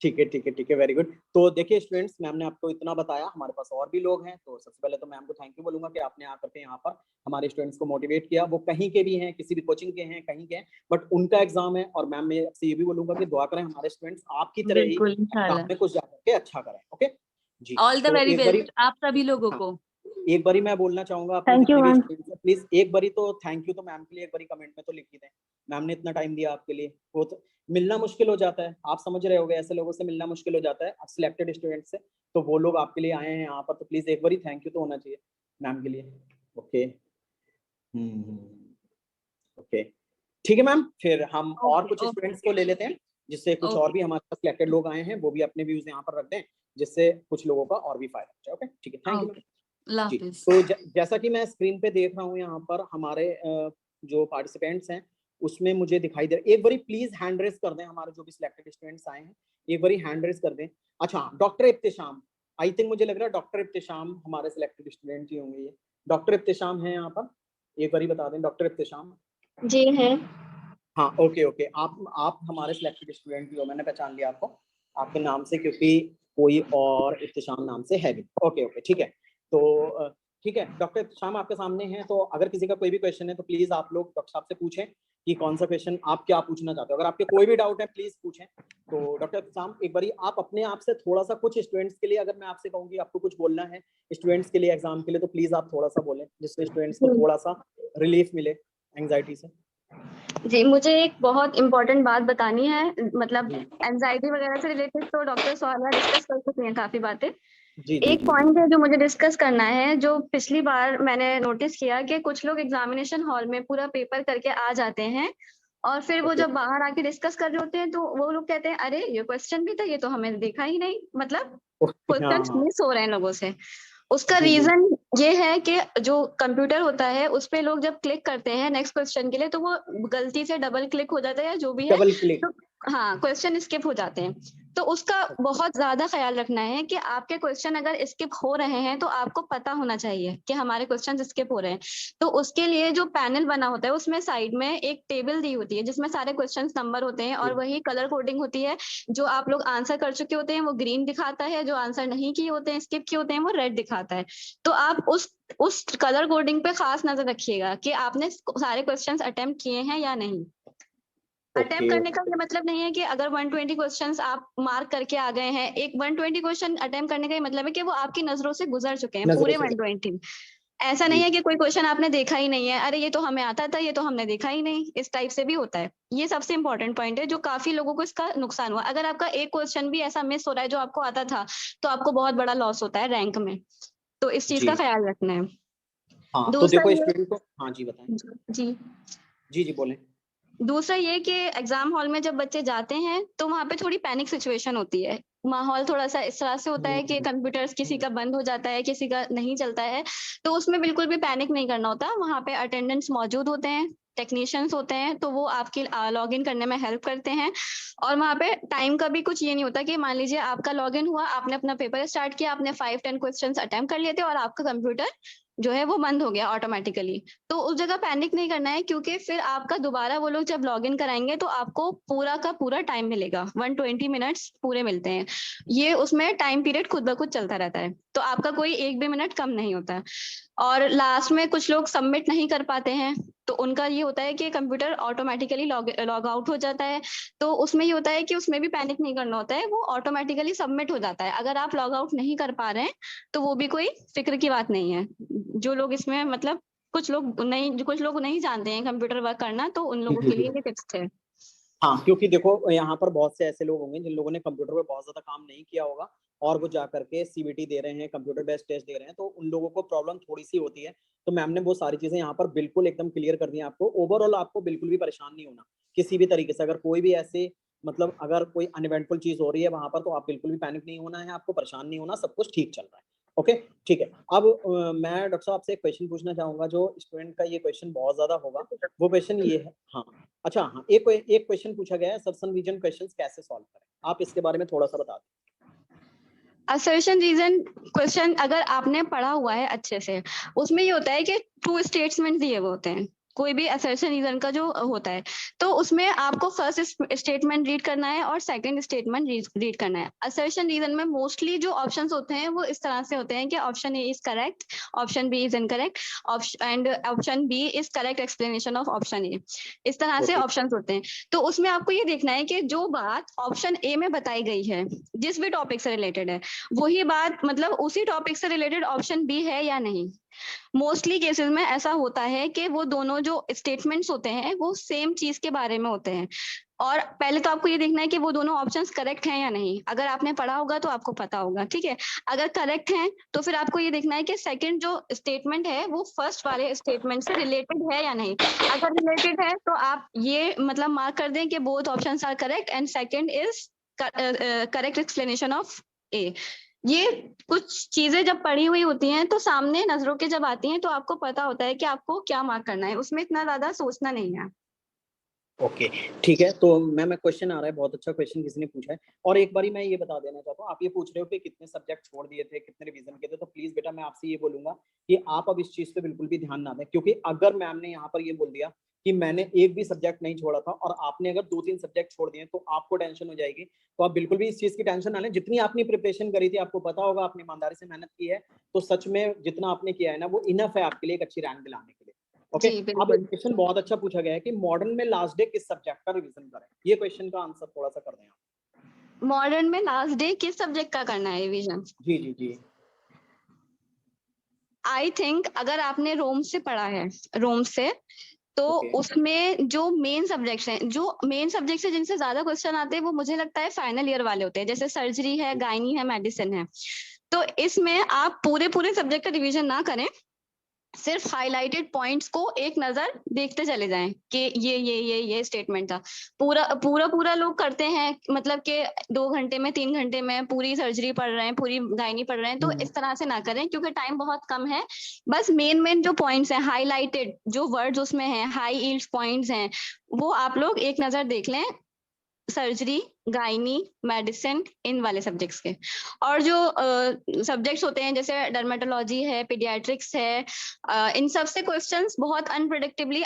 ठीक है ठीक है ठीक है, वेरी गुड। तो देखिए स्टूडेंट्स, मैम ने आपको इतना बताया, हमारे पास और भी लोग हैं, तो सबसे पहले तो मैम को थैंक यू बोलूंगा कि आपने आकर के यहाँ पर हमारे स्टूडेंट्स को मोटिवेट किया। वो कहीं के भी हैं, किसी भी कोचिंग के हैं, कहीं के हैं, बट उनका एग्जाम है, और मैम मैं आपसे ये भी बोलूंगा कि दुआ करें हमारे स्टूडेंट्स आपकी तरह ही बिल्कुल, एग्जाम इंशाल्लाह। में कुछ जाकर के अच्छा करें। ओके जी। ऑल द तो वेरी एक बारी, बेस्ट आप सभी लोगों हाँ, को। एक बारी मैं बोलना चाहूंगा, अपने थैंक यू जितने भी मैम। स्टूडेंट्स हैं, प्लीज एक बारी तो थैंक यू तो मैम के लिए एक बारी कमेंट में तो लिख ही दें। मैम ने इतना टाइम दिया आपके लिए, वो तो मिलना मुश्किल हो जाता है, आप समझ रहे होगे, ऐसे लोगों से मिलना मुश्किल हो जाता है सिलेक्टेड स्टूडेंट से, तो वो लोग आपके लिए आए हैं यहाँ पर, तो प्लीज एक बारी थैंक यू तो होना चाहिए मैम के लिए। ओके, ओके, ठीक है मैम, फिर हम और ओके, कुछ ओके, स्टूडेंट्स को ले लेते हैं, जिससे कुछ और ओके, भी हमारे पास सिलेक्टेड लोग आए हैं, वो भी अपने व्यूज यहाँ पर रख दें, जिससे कुछ लोगों का और भी फायदा हो जाए। ओके, ठीक है, थैंक यू मैम। ओके। अल्लाह जी, हाफिज। तो जैसा कि मैं स्क्रीन पे देख रहा हूँ यहाँ पर हमारे जो पार्टिसिपेंट्स हैं, उसमें मुझे दिखाई दे, एक बारी प्लीज हैंड रेस कर दें, हमारे जो भी सिलेक्टेड स्टूडेंट्स आए हैं, एक बारी हैंड रेस कर दें। अच्छा, डॉक्टर इब्तिशाम, आई थिंक मुझे लग रहा है डॉक्टर इब्तिशाम हमारे सिलेक्टेड स्टूडेंट ही होंगे ये। डॉक्टर इब्तिशाम है यहाँ पर, एक बारी बता दें, डॉक्टर इब्तिशाम। जी है। हाँ, ओके ओके, आप हमारे सिलेक्टेड स्टूडेंट भी हो, मैंने पहचान लिया आपको आपके नाम से, क्योंकि कोई और इब्तिशाम नाम से है भी। ओके ओके, ठीक है। तो ठीक है, डॉक्टर इब्तिशाम आपके सामने हैं, तो अगर किसी का कोई भी क्वेश्चन है तो प्लीज आप लोग डॉक्टर साहब से पूछें कि कौन सा क्वेश्चन आप क्या पूछना चाहते हो। अगर आपके कोई भी डाउट है प्लीज पूछें। तो डॉक्टर इब्तिशाम, एक बारी आप अपने आप से थोड़ा सा कुछ स्टूडेंट्स के लिए, अगर मैं आपसे कहूँ कि आपको कुछ बोलना है स्टूडेंट्स के लिए एग्जाम के लिए, तो प्लीज आप थोड़ा सा बोलें, जिससे स्टूडेंट्स को थोड़ा सा रिलीफ मिले एंग्जाइटी से। जी, मुझे एक बहुत इम्पोर्टेंट बात बतानी है, मतलब जी एंजाइटी वगैरह से रिलेटेड तो डॉक्टर सौरभ डिस्कस कर चुके हैं काफी बातें। जी जी एक जी पॉइंट है जो मुझे डिस्कस करना है, जो पिछली बार मैंने नोटिस किया कि कुछ लोग एग्जामिनेशन हॉल में पूरा पेपर करके आ जाते हैं, और फिर वो ओके जब बाहर आके डिस्कस कर रहे होते हैं तो वो लोग कहते हैं अरे ये क्वेश्चन भी था, ये तो हमें देखा ही नहीं, मतलब ओके, हाँ क्वेश्चन हाँ, मिस हो रहे हैं लोगों से। उसका जी जी, रीजन ये है कि जो कंप्यूटर होता है उस पे लोग जब क्लिक करते हैं नेक्स्ट क्वेश्चन के लिए, तो वो गलती से डबल क्लिक हो जाता है या जो भी है, डबल क्लिक। तो हाँ क्वेश्चन स्किप हो जाते हैं। तो उसका बहुत ज्यादा ख्याल रखना है कि आपके क्वेश्चन अगर स्किप हो रहे हैं तो आपको पता होना चाहिए कि हमारे क्वेश्चन स्किप हो रहे हैं। तो उसके लिए जो पैनल बना होता है उसमें साइड में एक टेबल दी होती है जिसमें सारे क्वेश्चन नंबर होते हैं, और वही कलर कोडिंग होती है। जो आप लोग आंसर कर चुके होते हैं वो ग्रीन दिखाता है, जो आंसर नहीं किए होते हैं, स्किप किए होते हैं, वो रेड दिखाता है। तो आप उस कलर कोडिंग पे खास नजर रखिएगा कि आपने सारे क्वेश्चंस अटेम्प्ट किए हैं या नहीं। अटेम्प्ट ओके करने का ओके, ये मतलब नहीं है कि अगर 120 क्वेश्चंस आप मार्क करके आ गए हैं, एक 120 क्वेश्चन अटेम्प्ट करने का ये मतलब है कि वो आपकी नजरों से गुजर चुके हैं नजरों पूरे से 120। ऐसा नहीं जी है कि कोई क्वेश्चन आपने देखा ही नहीं है, अरे ये तो हमें आता था, ये तो हमने देखा ही नहीं, इस टाइप से भी होता है। ये सबसे इंपॉर्टेंट पॉइंट है जो काफी लोगों को इसका नुकसान हुआ। अगर आपका एक क्वेश्चन भी ऐसा मिस हो रहा है जो आपको आता था, तो आपको बहुत बड़ा लॉस होता है रैंक में। तो इस चीज का जी। ख्याल रखना है। हाँ, तो दूसरा देखो ये स्टूडेंट को, हाँ जी बताएं, जी जी जी बोलें। दूसरा ये कि एग्जाम हॉल में जब बच्चे जाते हैं तो वहां पे थोड़ी पैनिक सिचुएशन होती है। माहौल थोड़ा सा इस तरह से होता है कि कंप्यूटर्स किसी का बंद हो जाता है, किसी का नहीं चलता है, तो उसमें बिल्कुल भी पैनिक नहीं करना होता। वहाँ पे अटेंडेंट्स मौजूद होते हैं, टेक्नीशियंस होते हैं, तो वो आपकी लॉग इन करने में हेल्प करते हैं। और वहाँ पे टाइम का भी कुछ ये नहीं होता कि मान लीजिए आपका लॉग इन हुआ, आपने अपना पेपर स्टार्ट किया, आपने 5-10 क्वेश्चंस अटेम्प्ट कर लिए थे और आपका कंप्यूटर जो है वो बंद हो गया ऑटोमेटिकली। तो उस जगह पैनिक नहीं करना है, क्योंकि फिर आपका दोबारा वो लोग जब लॉग इन कराएंगे तो आपको पूरा का पूरा टाइम मिलेगा। 120 मिनट्स पूरे मिलते हैं। ये उसमें टाइम पीरियड खुद ब खुद चलता रहता है, तो आपका कोई एक भी मिनट कम नहीं होता। और लास्ट में कुछ लोग सबमिट नहीं कर पाते हैं, तो उनका ये होता है कि कंप्यूटर ऑटोमेटिकली लॉग आउट हो जाता है। तो उसमें ये होता है कि उसमें भी पैनिक नहीं करना होता है, वो ऑटोमेटिकली सबमिट हो जाता है। अगर आप लॉग आउट नहीं कर पा रहे हैं तो वो भी कोई फिक्र की बात नहीं है। जो लोग इसमें मतलब कुछ लोग नहीं जानते हैं कंप्यूटर वर्क करना, तो उन लोगों के लिए ये टिप्स थे। हाँ, क्योंकि देखो यहाँ पर बहुत से ऐसे लोग होंगे जिन लोगों ने कंप्यूटर पे बहुत ज्यादा काम नहीं किया होगा और वो जा करके सीबीटी दे रहे हैं, कंप्यूटर बेस्ड टेस्ट दे रहे हैं, तो उन लोगों को प्रॉब्लम थोड़ी सी होती है। तो मैम ने वो सारी चीजें यहाँ पर बिल्कुल एकदम क्लियर कर दी हैं आपको। ओवरऑल आपको बिल्कुल भी परेशान नहीं होना किसी भी तरीके से। अगर कोई भी ऐसे मतलब अगर कोई अनइवेंटफुल चीज हो रही है वहां पर, तो आप बिल्कुल भी पैनिक नहीं होना है, आपको परेशान नहीं होना, सब कुछ ठीक चल रहा है। ओके, ठीक है। अब मैं डॉक्टर साहब आपसे एक क्वेश्चन पूछना चाहूंगा, जो स्टूडेंट का ये क्वेश्चन बहुत ज्यादा होगा। वो क्वेश्चन ये है, हाँ अच्छा, हाँ एक क्वेश्चन पूछा गया है, असर्शन रीजन क्वेश्चंस कैसे सॉल्व करें, आप इसके बारे में थोड़ा सा बता दें। असर्शन रीजन क्वेश्चन अगर आपने पढ़ा हुआ है अच्छे से, उसमें ये होता है कि 2 स्टेटमेंट दिए हुए होते हैं। कोई भी असर्शन रीजन का जो होता है, तो उसमें आपको फर्स्ट स्टेटमेंट रीड करना है और सेकंड स्टेटमेंट रीड करना है। असर्शन रीजन में मोस्टली जो ऑप्शंस होते हैं वो इस तरह से होते हैं कि option A is correct, option B is incorrect, and option B is correct explanation of option A. इस तरह से ऑप्शंस होते हैं। तो उसमें आपको ये देखना है कि जो बात ऑप्शन ए में बताई गई है, जिस भी टॉपिक से रिलेटेड है, वही बात मतलब उसी टॉपिक से रिलेटेड ऑप्शन बी है या नहीं। मोस्टली केसेस में ऐसा होता है कि वो दोनों जो स्टेटमेंट्स होते हैं वो सेम चीज के बारे में होते हैं। और पहले तो आपको ये देखना है कि वो दोनों ऑप्शंस करेक्ट हैं या नहीं। अगर आपने पढ़ा होगा तो आपको पता होगा, ठीक है। अगर करेक्ट हैं तो फिर आपको ये देखना है कि सेकंड जो स्टेटमेंट है वो फर्स्ट वाले स्टेटमेंट से रिलेटेड है या नहीं। अगर रिलेटेड है तो आप ये मतलब मार्क कर दें कि both options are correct and second is correct explanation of A. ये कुछ चीजें जब पढ़ी हुई होती हैं तो सामने नजरों के जब आती हैं तो आपको पता होता है कि आपको क्या मार्क करना है, उसमें इतना ज्यादा सोचना नहीं है। ओके, ठीक है। तो मैम क्वेश्चन आ रहा है, बहुत अच्छा क्वेश्चन किसी ने पूछा है। और एक बारी मैं ये बता देना चाहता हूँ, आप ये पूछ रहे हो कि कितने सब्जेक्ट छोड़ दिए थे, कितने रिवीजन किए थे, तो प्लीज बेटा मैं आपसे ये बोलूंगा कि आप अब इस चीज पे बिल्कुल भी ध्यान ना दें। क्योंकि अगर मैम ने यहाँ पर ये बोल दिया कि मैंने एक भी सब्जेक्ट नहीं छोड़ा था और आपने अगर 2-3 सब्जेक्ट छोड़ दिए तो आपको टेंशन हो जाएगी। तो आप बिल्कुल भी इस चीज की टेंशन ना लें। जितनी आपने प्रिपरेशन करी थी, आपको पता होगा आपने ईमानदारी से मेहनत की है, तो सच में जितना आपने किया है ना वो इनफ है आपके लिए एक अच्छी रैंक दिलाने के लिए। ओके, अब क्वेश्चन बहुत अच्छा पूछा गया है कि मॉडर्न में लास्ट डे किस सब्जेक्ट का रिवीजन करें। ये क्वेश्चन का आंसर थोड़ा सा कर दें आप। मॉडर्न में लास्ट डे किस सब्जेक्ट का करना है revision? Ji ji ji. I think अगर आपने रोम से पढ़ा है, रोम से, तो उसमें जो मेन सब्जेक्ट्स हैं जिनसे ज्यादा क्वेश्चन आते हैं वो मुझे लगता है फाइनल ईयर वाले होते हैं। जैसे सर्जरी है, गायनी है, मेडिसिन है। तो इसमें आप पूरे सब्जेक्ट का रिवीजन ना करें, सिर्फ हाइलाइटेड पॉइंट्स को एक नजर देखते चले जाएं कि ये स्टेटमेंट था। पूरा लोग करते हैं, मतलब कि 2 घंटे में 3 घंटे में पूरी सर्जरी पढ़ रहे हैं, पूरी गायनी पढ़ रहे हैं। तो इस तरह से ना करें क्योंकि टाइम बहुत कम है। बस मेन जो पॉइंट्स हैं, हाईलाइटेड जो वर्ड्स उसमें हैं, हाई यील्ड पॉइंट्स हैं, वो आप लोग एक नजर देख लें सर्जरी, गायनी, मेडिसिन, इन वाले सब्जेक्ट्स के। और जो सब्जेक्ट्स होते हैं जैसे डर्मेटोलॉजी है, पीडियाट्रिक्स है, इन सब से क्वेश्चंस बहुत अनप्रेडिक्टेबली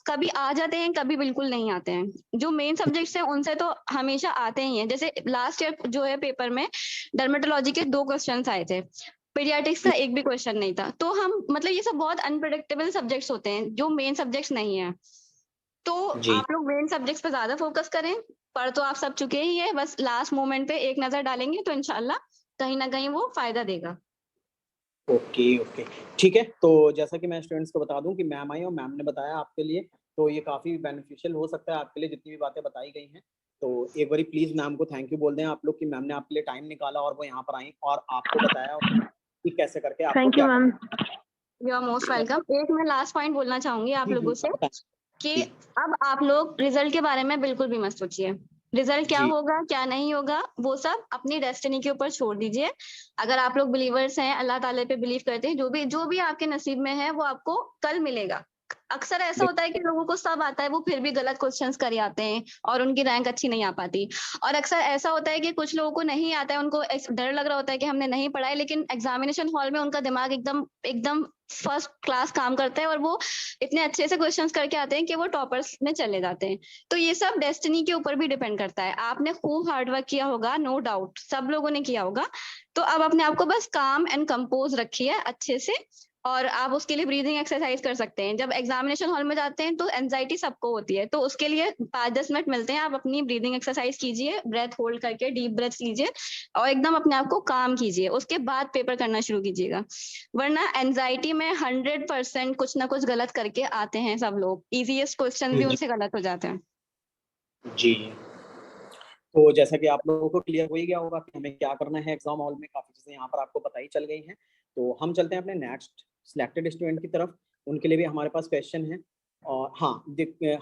कभी आ जाते हैं, कभी बिल्कुल नहीं आते हैं। जो मेन सब्जेक्ट्स हैं उनसे तो हमेशा आते ही हैं। जैसे लास्ट ईयर जो है पेपर में डर्मेटोलॉजी के 2 क्वेश्चंस आए थे, पीडियाट्रिक्स का एक भी क्वेश्चन नहीं था। तो हम मतलब ये सब बहुत अनप्रेडिक्टेबल सब्जेक्ट्स होते हैं जो मेन सब्जेक्ट्स नहीं है। तो आप लोग मेन सब्जेक्ट्स पे ज्यादा फोकस करें। पढ़ तो आप सब चुके ही है, बस लास्ट मोमेंट पे एक नजर डालेंगे तो इंशाल्लाह कहीं ना कहीं वो फायदा देगा। ओके, ठीक है। तो जैसा कि मैं स्टूडेंट्स को बता दूं कि मैम आई और मैम ने बताया आपके लिए, तो ये काफी बेनिफिशियल हो सकता है आपके लिए जितनी भी बातें बताई गई हैं। तो एक बारी प्लीज मैम को थैंक यू बोल दें आप लोग कि मैम ने आपके लिए टाइम निकाला और वो यहाँ पर आई और आपको बताया कि कैसे करके आपको। Thank you ma'am, you are most welcome. एक मैं लास्ट पॉइंट बोलना चाहूंगी आप लोगों से कि अब आप लोग रिजल्ट के बारे में बिल्कुल भी मत सोचिए। रिजल्ट क्या जी होगा क्या नहीं होगा वो सब अपनी डेस्टिनी के ऊपर छोड़ दीजिए। अगर आप लोग बिलीवर्स हैं, अल्लाह ताला पे बिलीव करते हैं, जो भी आपके नसीब में है वो आपको कल मिलेगा। अक्सर ऐसा होता है कि लोगों को सब आता है, वो फिर भी गलत क्वेश्चंस कर आते हैं और उनकी रैंक अच्छी नहीं आ पाती। और अक्सर ऐसा होता है कि कुछ लोगों को नहीं आता है, उनको डर लग रहा होता है कि हमने नहीं पढ़ा है, लेकिन एग्जामिनेशन हॉल में उनका दिमाग एकदम एकदम फर्स्ट क्लास काम करता है और वो इतने अच्छे से क्वेश्चंस करके आते हैं कि वो टॉपर्स में चले जाते हैं। तो ये सब डेस्टिनी के ऊपर भी डिपेंड करता है। आपने खूब हार्डवर्क किया होगा, नो डाउट सब लोगों ने किया होगा। तो अब अपने आप को बस काम एंड कंपोज रखिए अच्छे से, और आप उसके लिए ब्रीदिंग एक्सरसाइज कर सकते हैं। जब एग्जामिनेशन हॉल में जाते हैं तो एंजाइटी सबको होती है, तो उसके लिए 5-10 मिनट मिलते हैं, आप अपनी ब्रीदिंग एक्सरसाइज कीजिए, ब्रेथ होल्ड करके डीप ब्रेथ लीजिए और एकदम अपने आप को काम कीजिए, उसके बाद पेपर करना शुरू कीजिएगा। वरना एंजाइटी में 100% कुछ ना कुछ गलत करके आते हैं सब लोग, इजीएस्ट क्वेश्चन भी जी उनसे गलत हो जाते हैं। जी। तो जैसा कि आप लोगों को क्लियर हो ही गया होगा कि हमें क्या करना है एग्जाम हॉल में, काफ़ी चीज़ें यहाँ पर आपको पता ही चल गई हैं। तो हम चलते हैं अपने नेक्स्ट सिलेक्टेड स्टूडेंट की तरफ, उनके लिए भी हमारे पास क्वेश्चन है। और हाँ,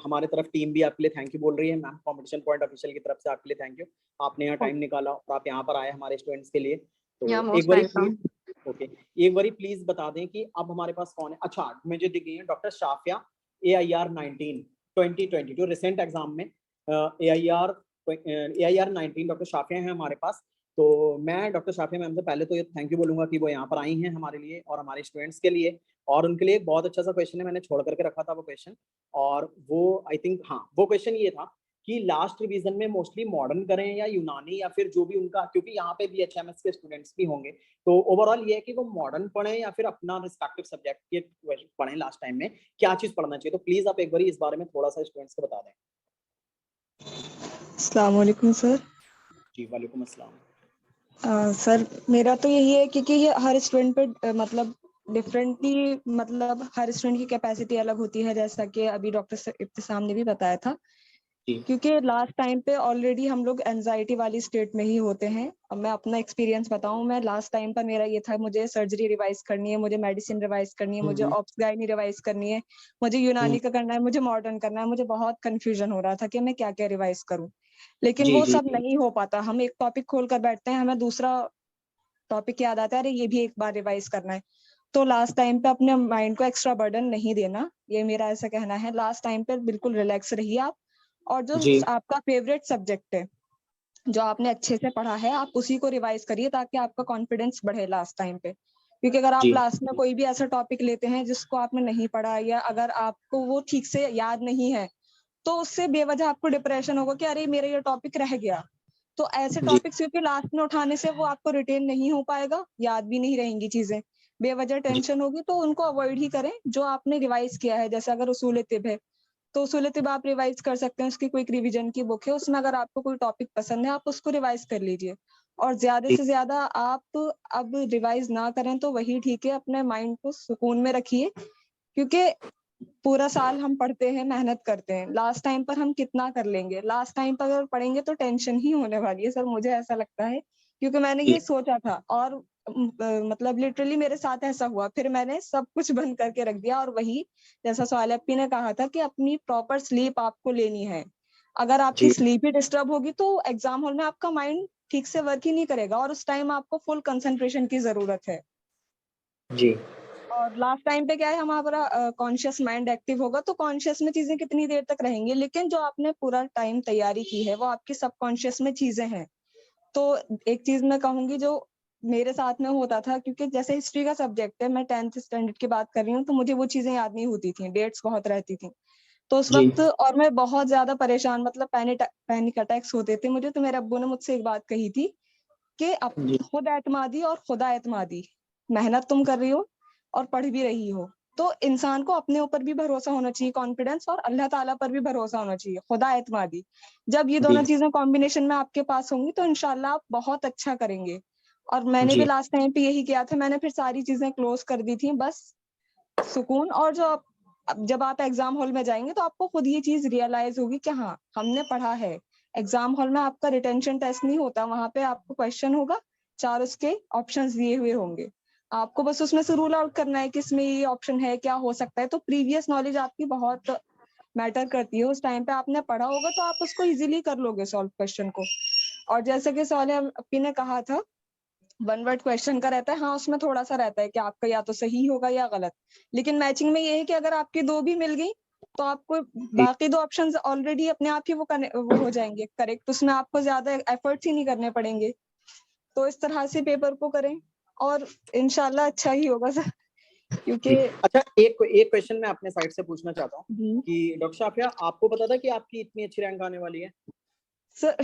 हमारे तरफ टीम भी आपके लिए थैंक यू बोल रही है मैम, कॉम्पिटिशन पॉइंट ऑफिशियल की तरफ से आपके लिए थैंक यू। आपने यहाँ टाइम निकाला और आप यहाँ पर आए हमारे स्टूडेंट्स के लिए। या तो एक मोस्ट बारी वेलकम। प्लीज ओके, एक बारी प्लीज बता दें कि अब हमारे पास कौन है। अच्छा, मुझे दिख गई है doctor Shafia, AIR 19 2022 recent exam में AIR 19 डॉक्टर शाफिया हैं हमारे पास। तो मैं डॉक्टर शाफिया मैम से पहले तो ये थैंक यू बोलूंगा कि वो यहाँ पर आई हैं हमारे लिए और हमारे स्टूडेंट्स के लिए, और उनके लिए एक बहुत अच्छा सा क्वेश्चन है, मैंने छोड़ करके रखा था वो क्वेश्चन। और वो आई थिंक हाँ, वो क्वेश्चन ये था कि लास्ट रिवीजन में मोस्टली मॉडर्न करें या यूनानी, या फिर जो भी उनका, क्योंकि यहाँ पे BHMS के स्टूडेंट्स भी होंगे, तो ओवरऑल ये है कि वो मॉडर्न पढ़ें या फिर अपना रिस्पेक्टिव सब्जेक्ट के पढ़ें, लास्ट टाइम में क्या चीज पढ़ना चाहिए। तो प्लीज आप एक बार इस बारे में थोड़ा सा स्टूडेंट्स को बता दें। अस्सलाम वालेकुम सर। जी वालेकुम अस्सलाम। सर मेरा तो यही है क्योंकि ये हर स्टूडेंट पे मतलब डिफरेंटली, मतलब हर स्टूडेंट की कैपेसिटी अलग होती है, जैसा कि अभी डॉक्टर इब्तिसाम ने भी बताया था। जी क्योंकि लास्ट टाइम पे ऑलरेडी हम लोग एंजाइटी वाली स्टेट में ही होते हैं। अब मैं अपना एक्सपीरियंस बताऊं, मैं लास्ट टाइम पर मेरा ये था, मुझे सर्जरी रिवाइज करनी है, मुझे मेडिसिन रिवाइज करनी है, मुझे ऑप्स गाइनी रिवाइज करनी है, मुझे यूनानी का करना है, मुझे मॉडर्न करना है। मुझे बहुत कंफ्यूजन हो रहा था कि मैं क्या क्या रिवाइज करूं, लेकिन जी वो जी सब नहीं हो पाता। हम एक टॉपिक खोल कर बैठते हैं, हमें दूसरा टॉपिक याद आता है, अरे ये भी एक बार रिवाइज करना है। तो लास्ट टाइम पे अपने माइंड को एक्स्ट्रा बर्डन नहीं देना, ये मेरा ऐसा कहना है। लास्ट टाइम पे बिल्कुल रिलैक्स रहिए आप, और जो जी आपका फेवरेट सब्जेक्ट है, जो आपने अच्छे से पढ़ा है, आप उसी को रिवाइज करिए ताकि आपका कॉन्फिडेंस बढ़े लास्ट टाइम पे। क्योंकि अगर आप जी लास्ट में कोई भी ऐसा टॉपिक लेते हैं जिसको आपने नहीं पढ़ा, या अगर आपको वो ठीक से याद नहीं है, तो उससे बेवजह आपको डिप्रेशन होगा कि अरे मेरा ये टॉपिक रह गया। तो ऐसे जी टॉपिक्स क्योंकि लास्ट में उठाने से वो आपको रिटेन नहीं हो पाएगा, याद भी नहीं रहेंगी चीजें, बेवजह जी टेंशन होगी। तो उनको अवॉइड ही करें जो आपने रिवाइज किया है। जैसे अगर उसूल तिब है तो उसूल तिब आप रिवाइज कर सकते हैं, उसकी कोई रिवीजन की बुक है, उसमें अगर आपको कोई टॉपिक पसंद है आप उसको रिवाइज कर लीजिए। और ज्यादा जी से ज्यादा आप अब रिवाइज ना करें तो वही ठीक है, अपने माइंड को सुकून में रखिए। क्योंकि पूरा साल हम पढ़ते हैं, मेहनत करते हैं, लास्ट टाइम पर हम कितना कर लेंगे। लास्ट टाइम पर अगर पढ़ेंगे तो टेंशन ही होने वाली है सर, मुझे ऐसा लगता है। क्योंकि मैंने जी ये सोचा था और मतलब लिटरली मेरे साथ ऐसा हुआ, फिर मैंने सब कुछ बंद करके रख दिया। और वही जैसा सोहालप्पी ने कहा था कि अपनी प्रॉपर स्लीप आपको लेनी है। अगर आपकी जी स्लीप ही डिस्टर्ब होगी तो एग्जाम हॉल में आपका माइंड ठीक से वर्क ही नहीं करेगा, और उस टाइम आपको फुल कंसंट्रेशन की जरूरत है। जी और लास्ट टाइम पे क्या है, हमारा कॉन्शियस माइंड एक्टिव होगा तो कॉन्शियस में चीजें कितनी देर तक रहेंगी, लेकिन जो आपने पूरा टाइम तैयारी की है वो आपकी सबकॉन्शियस में चीजें हैं। तो एक चीज मैं कहूंगी जो मेरे साथ में होता था, क्योंकि जैसे हिस्ट्री का सब्जेक्ट है, मैं 10th स्टैंडर्ड की बात कर रही हूँ, तो मुझे वो चीजें याद नहीं होती थी, डेट्स बहुत रहती थी। तो उस जी वक्त और मैं बहुत ज्यादा परेशान, मतलब पैनिक अटैक्स होते थे मुझे। तो मेरे अब्बू ने मुझसे एक बात कही थी कि अब जी खुद एतमादी और खुदा एतमादी, मेहनत तुम कर रही हो और पढ़ भी रही हो, तो इंसान को अपने ऊपर भी भरोसा होना चाहिए, कॉन्फिडेंस, और अल्लाह ताला पर भी भरोसा होना चाहिए, खुदा एतमादी। जब ये दोनों जी चीजें कॉम्बिनेशन में आपके पास होंगी तो इंशाल्लाह आप बहुत अच्छा करेंगे। और मैंने भी जी लास्ट टाइम पे यही किया था, मैंने फिर सारी चीजें क्लोज कर दी थी, बस सुकून। और जो अब जब आप एग्जाम हॉल में जाएंगे तो आपको खुद ये चीज रियलाइज होगी कि हाँ हमने पढ़ा है। एग्जाम हॉल में आपका रिटेंशन टेस्ट नहीं होता, वहां पे आपको क्वेश्चन होगा, 4 उसके ऑप्शंस दिए हुए होंगे, आपको बस उसमें से रूल आउट करना है कि इसमें ये ऑप्शन है, क्या हो सकता है। तो प्रीवियस नॉलेज आपकी बहुत मैटर करती है। उस टाइम पे आपने पढ़ा होगा तो आप उसको इजीली कर लोगे सॉल्व क्वेश्चन को। और जैसे कि सोनिया अपी ने कहा था, वन वर्ड क्वेश्चन का रहता है, हाँ उसमें थोड़ा सा रहता है कि आपका या तो सही होगा या गलत, लेकिन मैचिंग में ये है कि अगर आपकी 2 भी मिल गई तो आपको बाकी 2 ऑप्शंस ऑलरेडी अपने आप ही वो हो जाएंगे करेक्ट, उसमें आपको ज्यादा एफर्ट्स ही नहीं करने पड़ेंगे। तो इस तरह से पेपर को करें और इंशाल्लाह अच्छा ही होगा सर, क्योंकि अच्छा एक क्वेश्चन मैं अपने साइड से पूछना चाहता हूँ जी कि डॉक्टर शाफिया, आपको पता था कि आपकी इतनी अच्छी रैंक आने वाली है? सर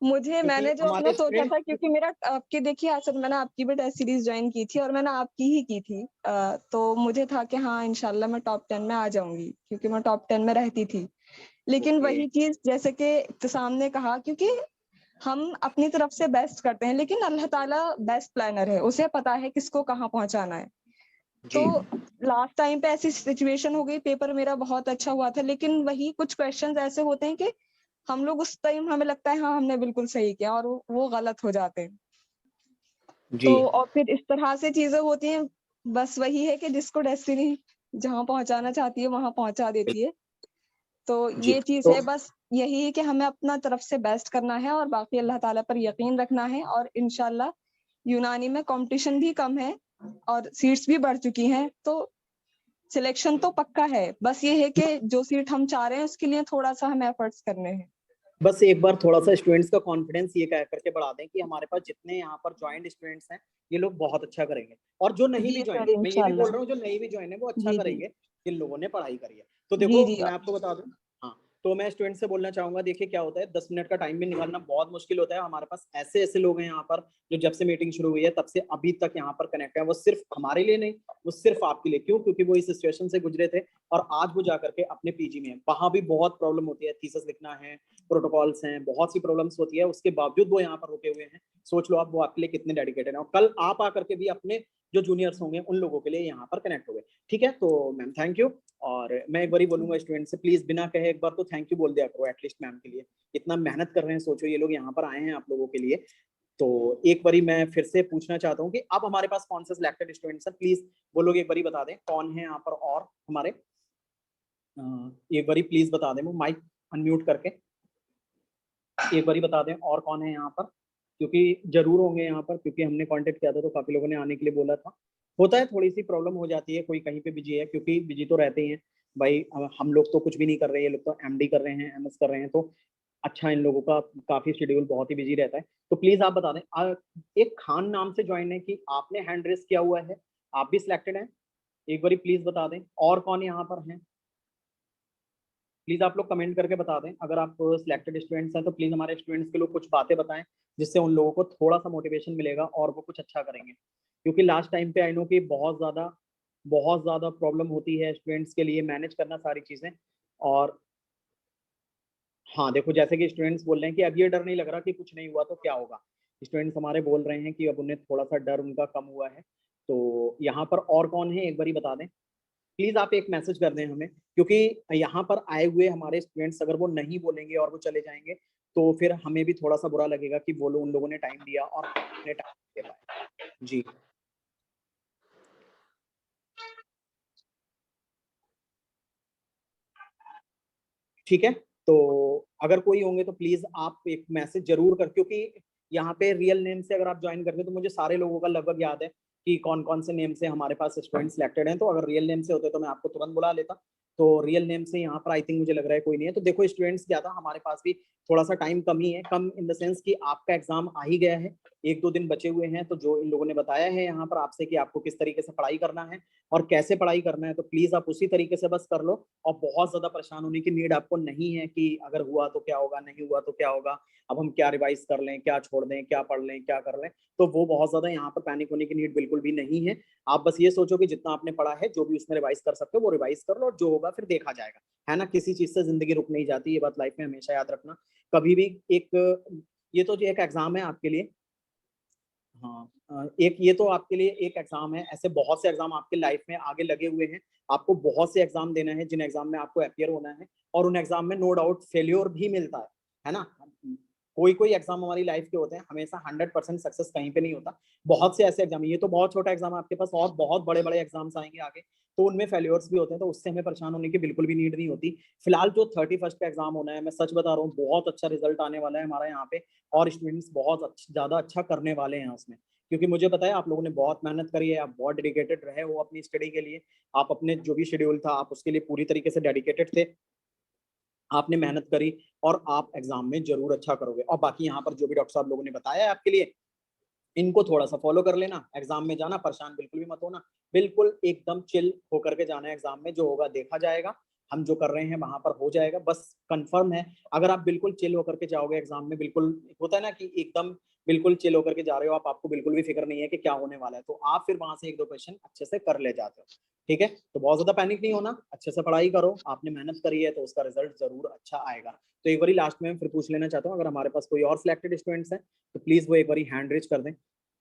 मुझे क्योंकि मैंने जो अपना हमारे सोचा स्टूडेंट, था, क्योंकि मेरा आपकी देखिए आज मैंने आपकी भी टेस्ट सीरीज ज्वाइन की थी और मैंने आपकी ही की थी, तो मुझे था कि हाँ इंशाल्लाह मैं टॉप 10 में आ जाऊंगी, क्योंकि मैं टॉप 10 में रहती थी। लेकिन ओके, वही चीज जैसे कि इत्तिसाम ने कहा, क्योंकि हम अपनी तरफ से बेस्ट करते हैं लेकिन अल्लाह ताला बेस्ट प्लानर है, उसे पता है किसको कहाँ पहुंचाना है। जी तो लास्ट टाइम पे ऐसी सिचुएशन हो गई, पेपर मेरा बहुत अच्छा हुआ था लेकिन वही कुछ क्वेश्चंस ऐसे होते हैं कि हम लोग उस टाइम हमें लगता है हाँ हमने बिल्कुल सही किया और वो गलत हो जाते हैं। जी तो और फिर इस तरह से चीजें होती हैं। बस वही है कि जिसको डेस्टिनी जहाँ पहुंचाना चाहती है वहां पहुंचा देती है। तो जी। ये चीज तो है, बस यही है कि हमें अपना तरफ से बेस्ट करना है और बाकी अल्लाह ताला पर यकीन रखना है। और इंशाल्लाह यूनानी में कंपटीशन भी कम है और सीट्स भी बढ़ चुकी हैं, तो सिलेक्शन तो पक्का है। बस ये है कि जो सीट हम चाह रहे हैं उसके लिए थोड़ा सा हमें एफर्ट्स करने हैं। बस एक बार थोड़ा सा स्टूडेंट्स का कॉन्फिडेंस ये कह करके बढ़ा दें कि हमारे पास जितने यहाँ पर ज्वाइंट स्टूडेंट्स हैं ये लोग बहुत अच्छा करेंगे, और जो नहीं भी जी ज्वाइन सर है, मैं ये भी बोल इंशाल्लाह। रहा हूँ जो नहीं भी ज्वाइन है वो अच्छा जी जी करेंगे जिन लोगों ने पढ़ाई करी है। तो जी देखो जी मैं आपको बता दूं, हाँ, तो मैं स्टूडेंट से बोलना चाहूंगा, देखिए क्या होता है, 10 मिनट का टाइम भी निकालना बहुत मुश्किल होता है। हमारे पास ऐसे ऐसे लोग हैं यहाँ पर जो जब से मीटिंग शुरू हुई है तब से अभी तक यहाँ पर कनेक्ट है। वो सिर्फ हमारे लिए नहीं, वो सिर्फ आपके लिए। क्यों? क्योंकि वो इस सिचुएशन से गुजरे थे और आज वो जाकर के अपने पीजी में है। वहां भी बहुत प्रॉब्लम होती है, थीसिस लिखना है, प्रोटोकॉल्स हैं, बहुत सी प्रॉब्लम्स होती है, उसके बावजूद वो यहाँ पर रुके हुए हैं। सोच लो आप वो आपके लिए कितने डेडिकेटेड हैं, और कल आप आकर के भी अपने जो जूनियर्स होंगे उन लोगों के लिए यहाँ पर कनेक्ट हो गए। ठीक है, तो मैम थैंक यू। और मैं एक बार ही बोलूंगा स्टूडेंट से, प्लीज बिना कहे एक बार तो थैंक यू बोल दिया करो एटलीस्ट मैम के लिए। इतना मेहनत कर रहे हैं, सोचो ये लोग यहाँ पर आए हैं आप लोगों के लिए। तो एक बारी मैं फिर से पूछना चाहता हूँ कि अब हमारे पास कौन से सिलेक्टेड स्टूडेंट्स हैं, प्लीज वो लोग एक बारी बता दें कौन है यहाँ पर। और हमारे एक बारी प्लीज बता दें, वो माइक अनम्यूट करके एक बारी बता दें और कौन है यहाँ पर, क्योंकि जरूर होंगे यहाँ पर, क्योंकि हमने कांटेक्ट किया था तो काफी लोगों ने आने के लिए बोला था। होता है, थोड़ी सी प्रॉब्लम हो जाती है, कोई कहीं पे बिजी है, क्योंकि बिजी तो रहते ही हैं भाई। हम लोग तो कुछ भी नहीं कर रहे हैं, ये लोग तो एमडी कर रहे हैं, एमएस कर रहे हैं, तो अच्छा इन लोगों का काफी शेड्यूल बहुत ही बिजी रहता है। तो प्लीज आप बता दें, एक खान नाम से ज्वाइन है कि आपने हैंड रेस किया हुआ है, आप भी सिलेक्टेड हैं, एक बारी प्लीज बता दें। और कौन यहाँ पर है, प्लीज आप लोग कमेंट करके बता दें। अगर आप सिलेक्टेड स्टूडेंट्स हैं तो प्लीज हमारे स्टूडेंट्स के लोग कुछ बातें बताएं जिससे उन लोगों को थोड़ा सा मोटिवेशन मिलेगा और वो कुछ अच्छा करेंगे। क्योंकि लास्ट टाइम पे आई नो कि बहुत ज्यादा प्रॉब्लम होती है स्टूडेंट्स के लिए मैनेज करना सारी चीजें। और हाँ देखो, जैसे कि स्टूडेंट्स बोल रहे हैं कि अब ये डर नहीं लग रहा कि कुछ नहीं हुआ तो क्या होगा। स्टूडेंट्स हमारे बोल रहे हैं कि अब उन्हें थोड़ा सा डर उनका कम हुआ है। तो यहाँ पर और कौन है एक बारी बता दें, प्लीज आप एक मैसेज कर दें हमें, क्योंकि यहाँ पर आए हुए हमारे स्टूडेंट्स अगर वो नहीं बोलेंगे और वो चले जाएंगे तो फिर हमें भी थोड़ा सा बुरा लगेगा कि वो लोग, उन लोगों ने टाइम दिया और हमने टाइम दे पाए। जी ठीक है, तो अगर कोई होंगे तो प्लीज आप एक मैसेज जरूर कर, क्योंकि यहाँ पे रियल नेम से अगर आप ज्वाइन करते हैं तो मुझे सारे लोगों का लगभग याद है कि कौन कौन से नेम से हमारे पास स्टूडेंट सिलेक्टेड हैं। तो अगर रियल नेम से होते तो मैं आपको तुरंत बुला लेता। तो रियल नेम से यहाँ पर आई थिंक मुझे लग रहा है कोई नहीं है। तो देखो स्टूडेंट्स क्या था, हमारे पास भी थोड़ा सा टाइम कम ही है, कम इन द सेंस कि आपका एग्जाम आ ही गया है, 1-2 दिन बचे हुए हैं। तो जो इन लोगों ने बताया है यहाँ पर आपसे कि आपको किस तरीके से पढ़ाई करना है और कैसे पढ़ाई करना है, तो प्लीज आप उसी तरीके से बस कर लो। और बहुत ज्यादा परेशान होने की नीड आपको नहीं है कि अगर हुआ तो क्या होगा, नहीं हुआ तो क्या होगा, अब हम क्या रिवाइज कर लें, क्या छोड़ दें, क्या पढ़ लें, क्या कर लें। तो वो बहुत ज्यादा यहाँ पर पैनिक होने की नीड बिल्कुल भी नहीं है। आप बस ये सोचो कि जितना आपने पढ़ा है, जो भी उसमें रिवाइज कर सकते हो वो रिवाइज कर लो, और जो होगा फिर देखा जाएगा, है ना। किसी चीज से जिंदगी रुक नहीं जाती, ये बात लाइफ में हमेशा याद रखना। कभी भी एक, ये तो जो एक एग्जाम है आपके लिए, हाँ, एक ये तो आपके लिए एक एग्जाम है, ऐसे बहुत से एग्जाम आपके लाइफ में आगे लगे हुए हैं। आपको बहुत से एग्जाम देना है जिन एग्जाम में आपको अपियर होना है, और उन एग्जाम में नो डाउट फेल्योर भी मिलता है ना। कोई कोई एग्जाम हमारी लाइफ के होते हैं, हमेशा 100% सक्सेस कहीं पे नहीं होता। बहुत से ऐसे एग्जाम, ये तो बहुत छोटा एग्जाम है आपके पास, और बहुत बड़े बड़े एग्जाम्स आएंगे आगे, तो उनमें फेल्योर्स भी होते हैं, तो उससे हमें परेशान होने की बिल्कुल भी नीड नहीं होती। फिलहाल जो 31 का एग्जाम होना है, मैं सच बता रहा हूँ, बहुत अच्छा रिजल्ट आने वाला है हमारा यहाँ पे, और स्टूडेंट्स बहुत ज्यादा अच्छा करने वाले हैं उसमें, क्योंकि मुझे पता है आप लोगों ने बहुत मेहनत करी है, आप बहुत डेडिकेटेड रहे हो अपनी स्टडी के लिए, आप अपने जो भी शेड्यूल था आप उसके लिए पूरी तरीके से डेडिकेटेड थे, आपने मेहनत करी, और आप एग्जाम में जरूर अच्छा करोगे। और बाकी यहाँ पर जो भी डॉक्टर साहब लोगों ने बताया है आपके लिए, इनको थोड़ा सा फॉलो कर लेना। एग्जाम में जाना, परेशान बिल्कुल भी मत होना, बिल्कुल एकदम चिल होकर के जाना है एग्जाम में, जो होगा देखा जाएगा, हम जो कर रहे हैं वहां पर हो जाएगा, बस कंफर्म है। अगर आप बिल्कुल चिल होकर के जाओगे एग्जाम में, बिल्कुल होता है ना कि एकदम बिल्कुल चिल होकर के जा रहे हो आप, आपको बिल्कुल भी फिक्र नहीं है कि क्या होने वाला है, तो आप फिर वहां से एक दो क्वेश्चन अच्छे से कर ले जाते हो, ठीक है। तो बहुत ज्यादा पैनिक नहीं होना, अच्छे से पढ़ाई करो, आपने मेहनत करी है तो उसका रिजल्ट जरूर अच्छा आएगा। तो एक बार लास्ट में फिर पूछ लेना चाहता हूँ, अगर हमारे पास कोई और सिलेक्टेड स्टूडेंट्स हैं तो प्लीज वो एक बार हैंड रेज कर दें,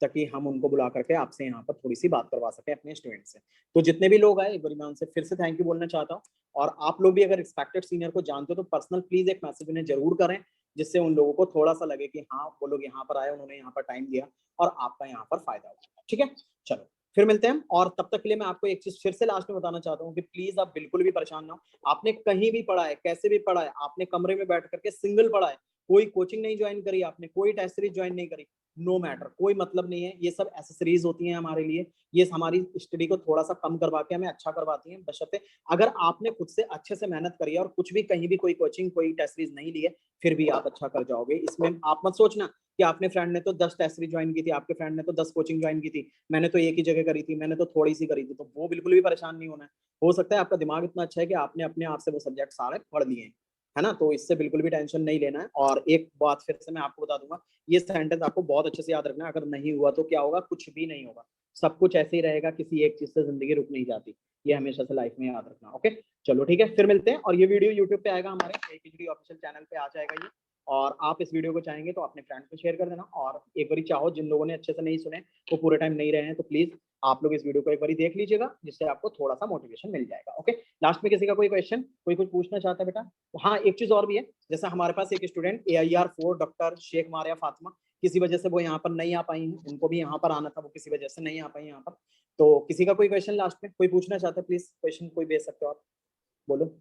ताकि हम उनको बुला करके आपसे यहाँ पर थोड़ी सी बात करवा सकें अपने स्टूडेंट से। तो जितने भी लोग आए, एक बार मैं उनसे फिर से थैंक यू बोलना चाहता हूँ। और आप लोग भी अगर रिस्पेक्टेड सीनियर को जानते हो तो पर्सनल प्लीज एक मैसेज उन्हें जरूर करें, जिससे उन लोगों को थोड़ा सा लगे कि हाँ वो लोग यहाँ पर आए, उन्होंने यहाँ पर टाइम दिया और आपका यहाँ पर फायदा हुआ, ठीक है। चलो फिर मिलते हैं, और तब तक के लिए मैं आपको एक चीज फिर से लास्ट में बताना चाहता हूँ कि प्लीज आप बिल्कुल भी परेशान ना हो। आपने कहीं भी पढ़ा है, कैसे भी पढ़ा है, आपने कमरे में बैठ करके सिंगल पढ़ा है, कोई कोचिंग नहीं ज्वाइन करी आपने, कोई टेस्ट सीरीज ज्वाइन नहीं करी, नो मैटर, कोई मतलब नहीं है, ये सब एसेसरीज होती हैं हमारे लिए, ये हमारी स्टडी को थोड़ा सा कम करवा के हमें अच्छा करवाती हैं, बशर्ते अगर आपने खुद से अच्छे से मेहनत करी है और कुछ भी कहीं भी कोई कोचिंग कोई टेस्ट सीरीज नहीं ली है, फिर भी आप अच्छा कर जाओगे। इसमें आप मत सोचना कि आपने फ्रेंड ने तो 10 टेस्ट सीरीज ज्वाइन की थी, आपके फ्रेंड ने तो 10 कोचिंग ज्वाइन की थी, मैंने तो एक ही जगह करी थी, मैंने तो थोड़ी सी करी थी, तो वो बिल्कुल भी परेशान नहीं होना है। हो सकता है आपका दिमाग इतना अच्छा है कि आपने अपने आप से वो सब्जेक्ट सारे पढ़ लिए हैं, है ना, तो इससे बिल्कुल भी टेंशन नहीं लेना है। और एक बात फिर से मैं आपको बता दूंगा, ये सेंटेंस आपको बहुत अच्छे से याद रखना है, अगर नहीं हुआ तो क्या होगा, कुछ भी नहीं होगा, सब कुछ ऐसे ही रहेगा, किसी एक चीज से जिंदगी रुक नहीं जाती, ये हमेशा से लाइफ में याद रखना। ओके, चलो ठीक है, फिर मिलते हैं। और ये वीडियो यूट्यूब पे आएगा, हमारे APHD ऑफिशियल चैनल पे आ जाएगा ये, और आप इस वीडियो को चाहेंगे तो अपने फ्रेंड्स को शेयर कर देना। और एक बार चाहो, जिन लोगों ने अच्छे से नहीं सुने, वो पूरे टाइम नहीं रहे हैं, तो प्लीज आप लोग इस वीडियो को एक बार देख लीजिएगा, जिससे आपको थोड़ा सा मोटिवेशन मिल जाएगा। ओके, लास्ट में किसी का कोई क्वेश्चन, कोई कुछ पूछना चाहता है बेटा? हाँ, एक चीज और भी है, जैसा हमारे पास एक student AIR4 doctor Sheikh Maria Fatima, किसी वजह से वो यहाँ पर नहीं आ पाई हैं, उनको भी यहाँ पर आना था, वो किसी वजह से नहीं आ पाई यहाँ पर। तो किसी का कोई क्वेश्चन लास्ट में कोई पूछना चाहता है, प्लीज क्वेश्चन कोई भेज सकते हो आप, बोलो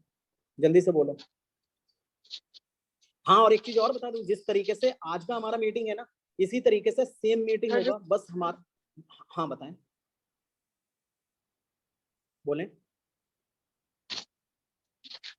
जल्दी से बोलो। हाँ, और एक चीज और बता दूं, जिस तरीके से आज का हमारा मीटिंग है ना, इसी तरीके से सेम मीटिंग सर, होगा, बस हमारा, हाँ बताएं, बोलें।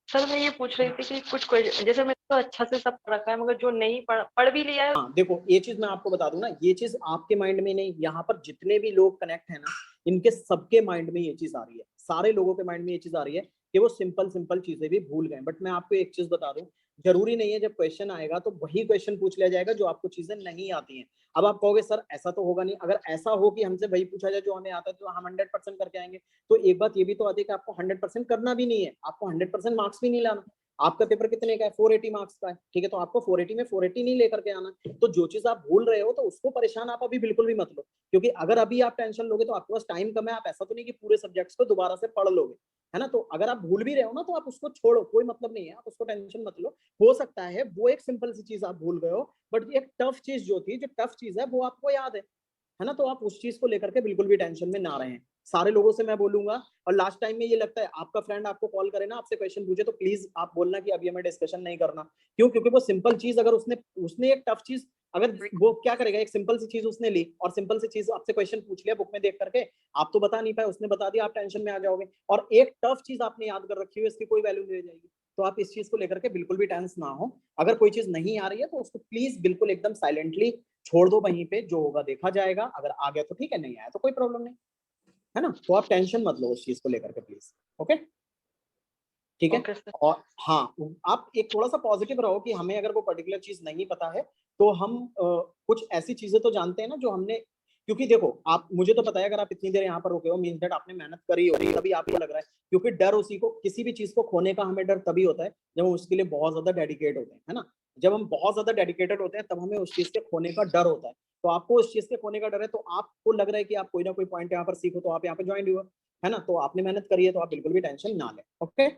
सर मैं ये पूछ रही थी कि कुछ क्वेश्चन, जैसे मैंने तो अच्छा से सब पढ़ रखा है, मगर जो नहीं पढ़ भी लिया है। हाँ देखो, ये चीज मैं आपको बता दूं ना, ये चीज आपके माइंड में नहीं, यहाँ पर जितने भी लोग कनेक्ट है ना, इनके सबके माइंड में ये चीज आ रही है, सारे लोगों के माइंड में ये चीज आ रही है कि वो सिंपल सिंपल चीजें भी भूल गए। बट मैं आपको एक चीज बता दूं, जरूरी नहीं है जब क्वेश्चन आएगा तो वही क्वेश्चन पूछ लिया जाएगा जो आपको चीजें नहीं आती हैं। अब आप कहोगे सर ऐसा तो होगा नहीं, अगर ऐसा हो कि हमसे वही पूछा जाए जो हमें आता है तो हम 100% करके आएंगे, तो एक बात ये भी तो आती है कि आपको 100% करना भी नहीं है, आपको 100% मार्क्स भी नहीं लाना। आपका पेपर कितने का है? 480 मार्क्स का है, ठीक है, तो आपको 480 में 480 नहीं लेकर के आना। तो जो चीज आप भूल रहे हो तो उसको परेशान आप अभी बिल्कुल भी मत लो, क्योंकि अगर अभी आप टेंशन लोगे तो आपके पास टाइम कम है, आप ऐसा तो नहीं कि पूरे सब्जेक्ट्स को दोबारा से पढ़ लोगे, है ना। तो अगर आप भूल भी रहे हो ना तो आप उसको छोड़ो, कोई मतलब नहीं है, आप उसको टेंशन मत लो। हो सकता है वो एक सिंपल सी चीज आप भूल गए हो, बट एक टफ चीज जो थी, जो टफ चीज है वो आपको याद है ना, तो आप उस चीज को लेकर के बिल्कुल भी टेंशन में ना रहें। सारे लोगों से मैं बोलूंगा, और लास्ट टाइम में ये लगता है आपका फ्रेंड आपको कॉल करे ना, आपसे क्वेश्चन पूछे, तो प्लीज आप बोलना कि अभी हमें डिस्कशन नहीं करना। क्यों? क्योंकि वो सिंपल चीज अगर उसने उसने एक टफ चीज, अगर वो क्या करेगा, एक सिंपल सी चीज उसने ली और सिंपल सी चीज आपसे क्वेश्चन पूछ लिया बुक में देख करके, आप तो बता नहीं पाए, उसने बता दिया, आप टेंशन में आ जाओगे, और एक टफ चीज आपने याद कर रखी है, इसकी कोई वैल्यू नहीं रह जाएगी। तो आप इस चीज को लेकर के बिल्कुल भी टेंस ना हो। अगर कोई चीज नहीं आ रही है तो उसको प्लीज बिल्कुल एकदम साइलेंटली छोड़ दो, वहीं पे जो होगा देखा जाएगा, अगर आ गया तो ठीक है, नहीं आया तो कोई प्रॉब्लम नहीं, है ना। तो आप टेंशन मत लो उस चीज को लेकर के प्लीज। ओके, ठीक है। Okay sir. और हाँ, आप एक थोड़ा सा पॉजिटिव रहो कि हमें अगर वो पर्टिकुलर चीज नहीं पता है तो हम कुछ ऐसी चीजें तो जानते हैं ना जो हमने, क्योंकि देखो आप, मुझे तो पता है अगर आप इतनी देर यहाँ पर रुके हो मींस दैट आपने मेहनत करी होगी, तभी आपको लग रहा है। क्योंकि डर उसी को, किसी भी चीज को खोने का हमें डर तभी होता है जब हम उसके लिए बहुत ज्यादा डेडिकेट होते हैं, है ना। जब हम बहुत ज्यादा डेडिकेटेड होते हैं तब हमें उस चीज के खोने का डर होता है। तो आपको उस चीज के खोने का डर है, तो आपको लग रहा है कि आप कोई ना कोई पॉइंट यहाँ पर सीखो, तो आप यहाँ पे ज्वाइन हुए, है ना। तो आपने मेहनत करी है तो आप बिल्कुल भी टेंशन ना लें। ओके,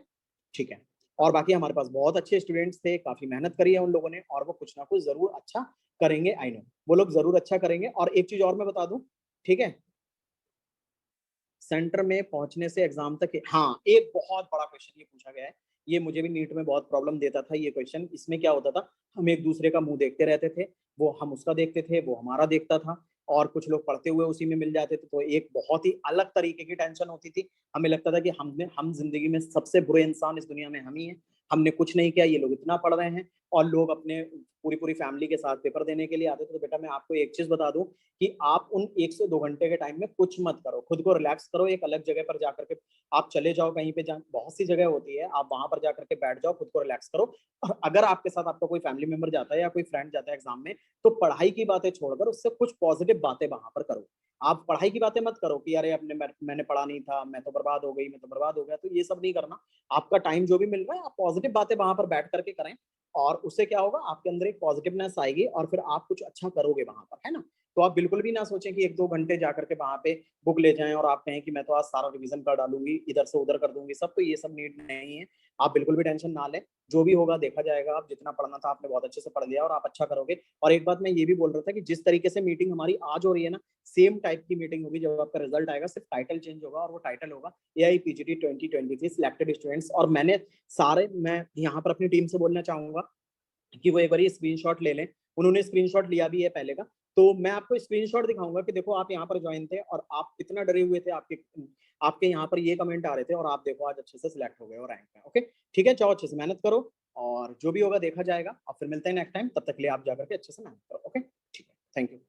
ठीक है। और बाकी हमारे पास बहुत अच्छे स्टूडेंट्स थे, काफी मेहनत करी है उन लोगों ने, और वो कुछ ना कुछ जरूर अच्छा करेंगे। आई नो वो लोग जरूर अच्छा करेंगे। और एक चीज और मैं बता दूं, ठीक है, सेंटर में पहुंचने से एग्जाम तक, हाँ एक बहुत बड़ा क्वेश्चन ये पूछा गया है, ये मुझे भी नीट में बहुत प्रॉब्लम देता था ये क्वेश्चन। इसमें क्या होता था, हम एक दूसरे का मुंह देखते रहते थे, वो हम उसका देखते थे, वो हमारा देखता था, और कुछ लोग पढ़ते हुए उसी में मिल जाते थे, तो एक बहुत ही अलग तरीके की टेंशन होती थी। हमें लगता था कि हम जिंदगी में सबसे बुरे इंसान इस दुनिया में हम ही हैं, हमने कुछ नहीं किया, ये लोग इतना पढ़ रहे हैं, और लोग अपने पूरी पूरी फैमिली के साथ पेपर देने के लिए आते थे। तो बेटा मैं आपको एक चीज बता दूं कि आप उन 1 से 2 घंटे के टाइम में कुछ मत करो, खुद को रिलैक्स करो, एक अलग जगह पर जाकर के आप चले जाओ कहीं पे, बहुत सी जगह होती है, आप वहां पर जाकर के बैठ जाओ, खुद को रिलैक्स करो। और अगर आपके साथ आपका कोई फैमिली मेंबर जाता है या कोई फ्रेंड जाता है एग्जाम में, तो पढ़ाई की बातें छोड़कर उससे कुछ पॉजिटिव बातें वहां पर करो। आप पढ़ाई की बातें मत करो कि अरे अपने मैंने पढ़ा नहीं था, मैं तो बर्बाद हो गई, मैं तो बर्बाद हो गया, तो ये सब नहीं करना। आपका टाइम जो भी मिल रहा है आप पॉजिटिव बातें वहां पर बैठ करके करें, और उससे क्या होगा, आपके अंदर एक पॉजिटिवनेस आएगी, और फिर आप कुछ अच्छा करोगे वहां पर, है ना। तो आप बिल्कुल भी ना सोचें कि 1-2 घंटे जाकर के वहां पे बुक ले जाएं और आप कहें कि मैं तो आज सारा रिवीजन कर डालूंगी, इधर से उधर कर दूंगी सब, तो ये सब नीड नहीं है। आप बिल्कुल भी टेंशन ना लें, जो भी होगा देखा जाएगा। आप जितना पढ़ना था आपने बहुत अच्छे से पढ़ लिया और आप अच्छा करोगे। और एक बात मैं ये भी बोल रहा था कि जिस तरीके से मीटिंग हमारी आज हो रही है ना, सेम टाइप की मीटिंग होगी जब आपका रिजल्ट आएगा, सिर्फ टाइटल चेंज होगा, और वो टाइटल होगा AIPGT 2023 सिलेक्टेड स्टूडेंट्स। और मैं यहाँ पर अपनी टीम से बोलना चाहूंगा कि वो एक बार स्क्रीनशॉट ले लें। उन्होंने स्क्रीनशॉट लिया भी है पहले का, तो मैं आपको स्क्रीनशॉट दिखाऊंगा कि देखो आप यहाँ पर ज्वाइन थे और आप इतना डरे हुए थे, आपके यहाँ पर ये कमेंट आ रहे थे, और आप देखो आज अच्छे से सिलेक्ट हो गए और रैंक में। ओके ठीक है, जाओ अच्छे से मेहनत करो, और जो भी होगा देखा जाएगा। और फिर मिलते हैं नेक्स्ट टाइम, तब तक के लिए आप जाकर के अच्छे से मेहनत करो। ओके ठीक है, थैंक यू।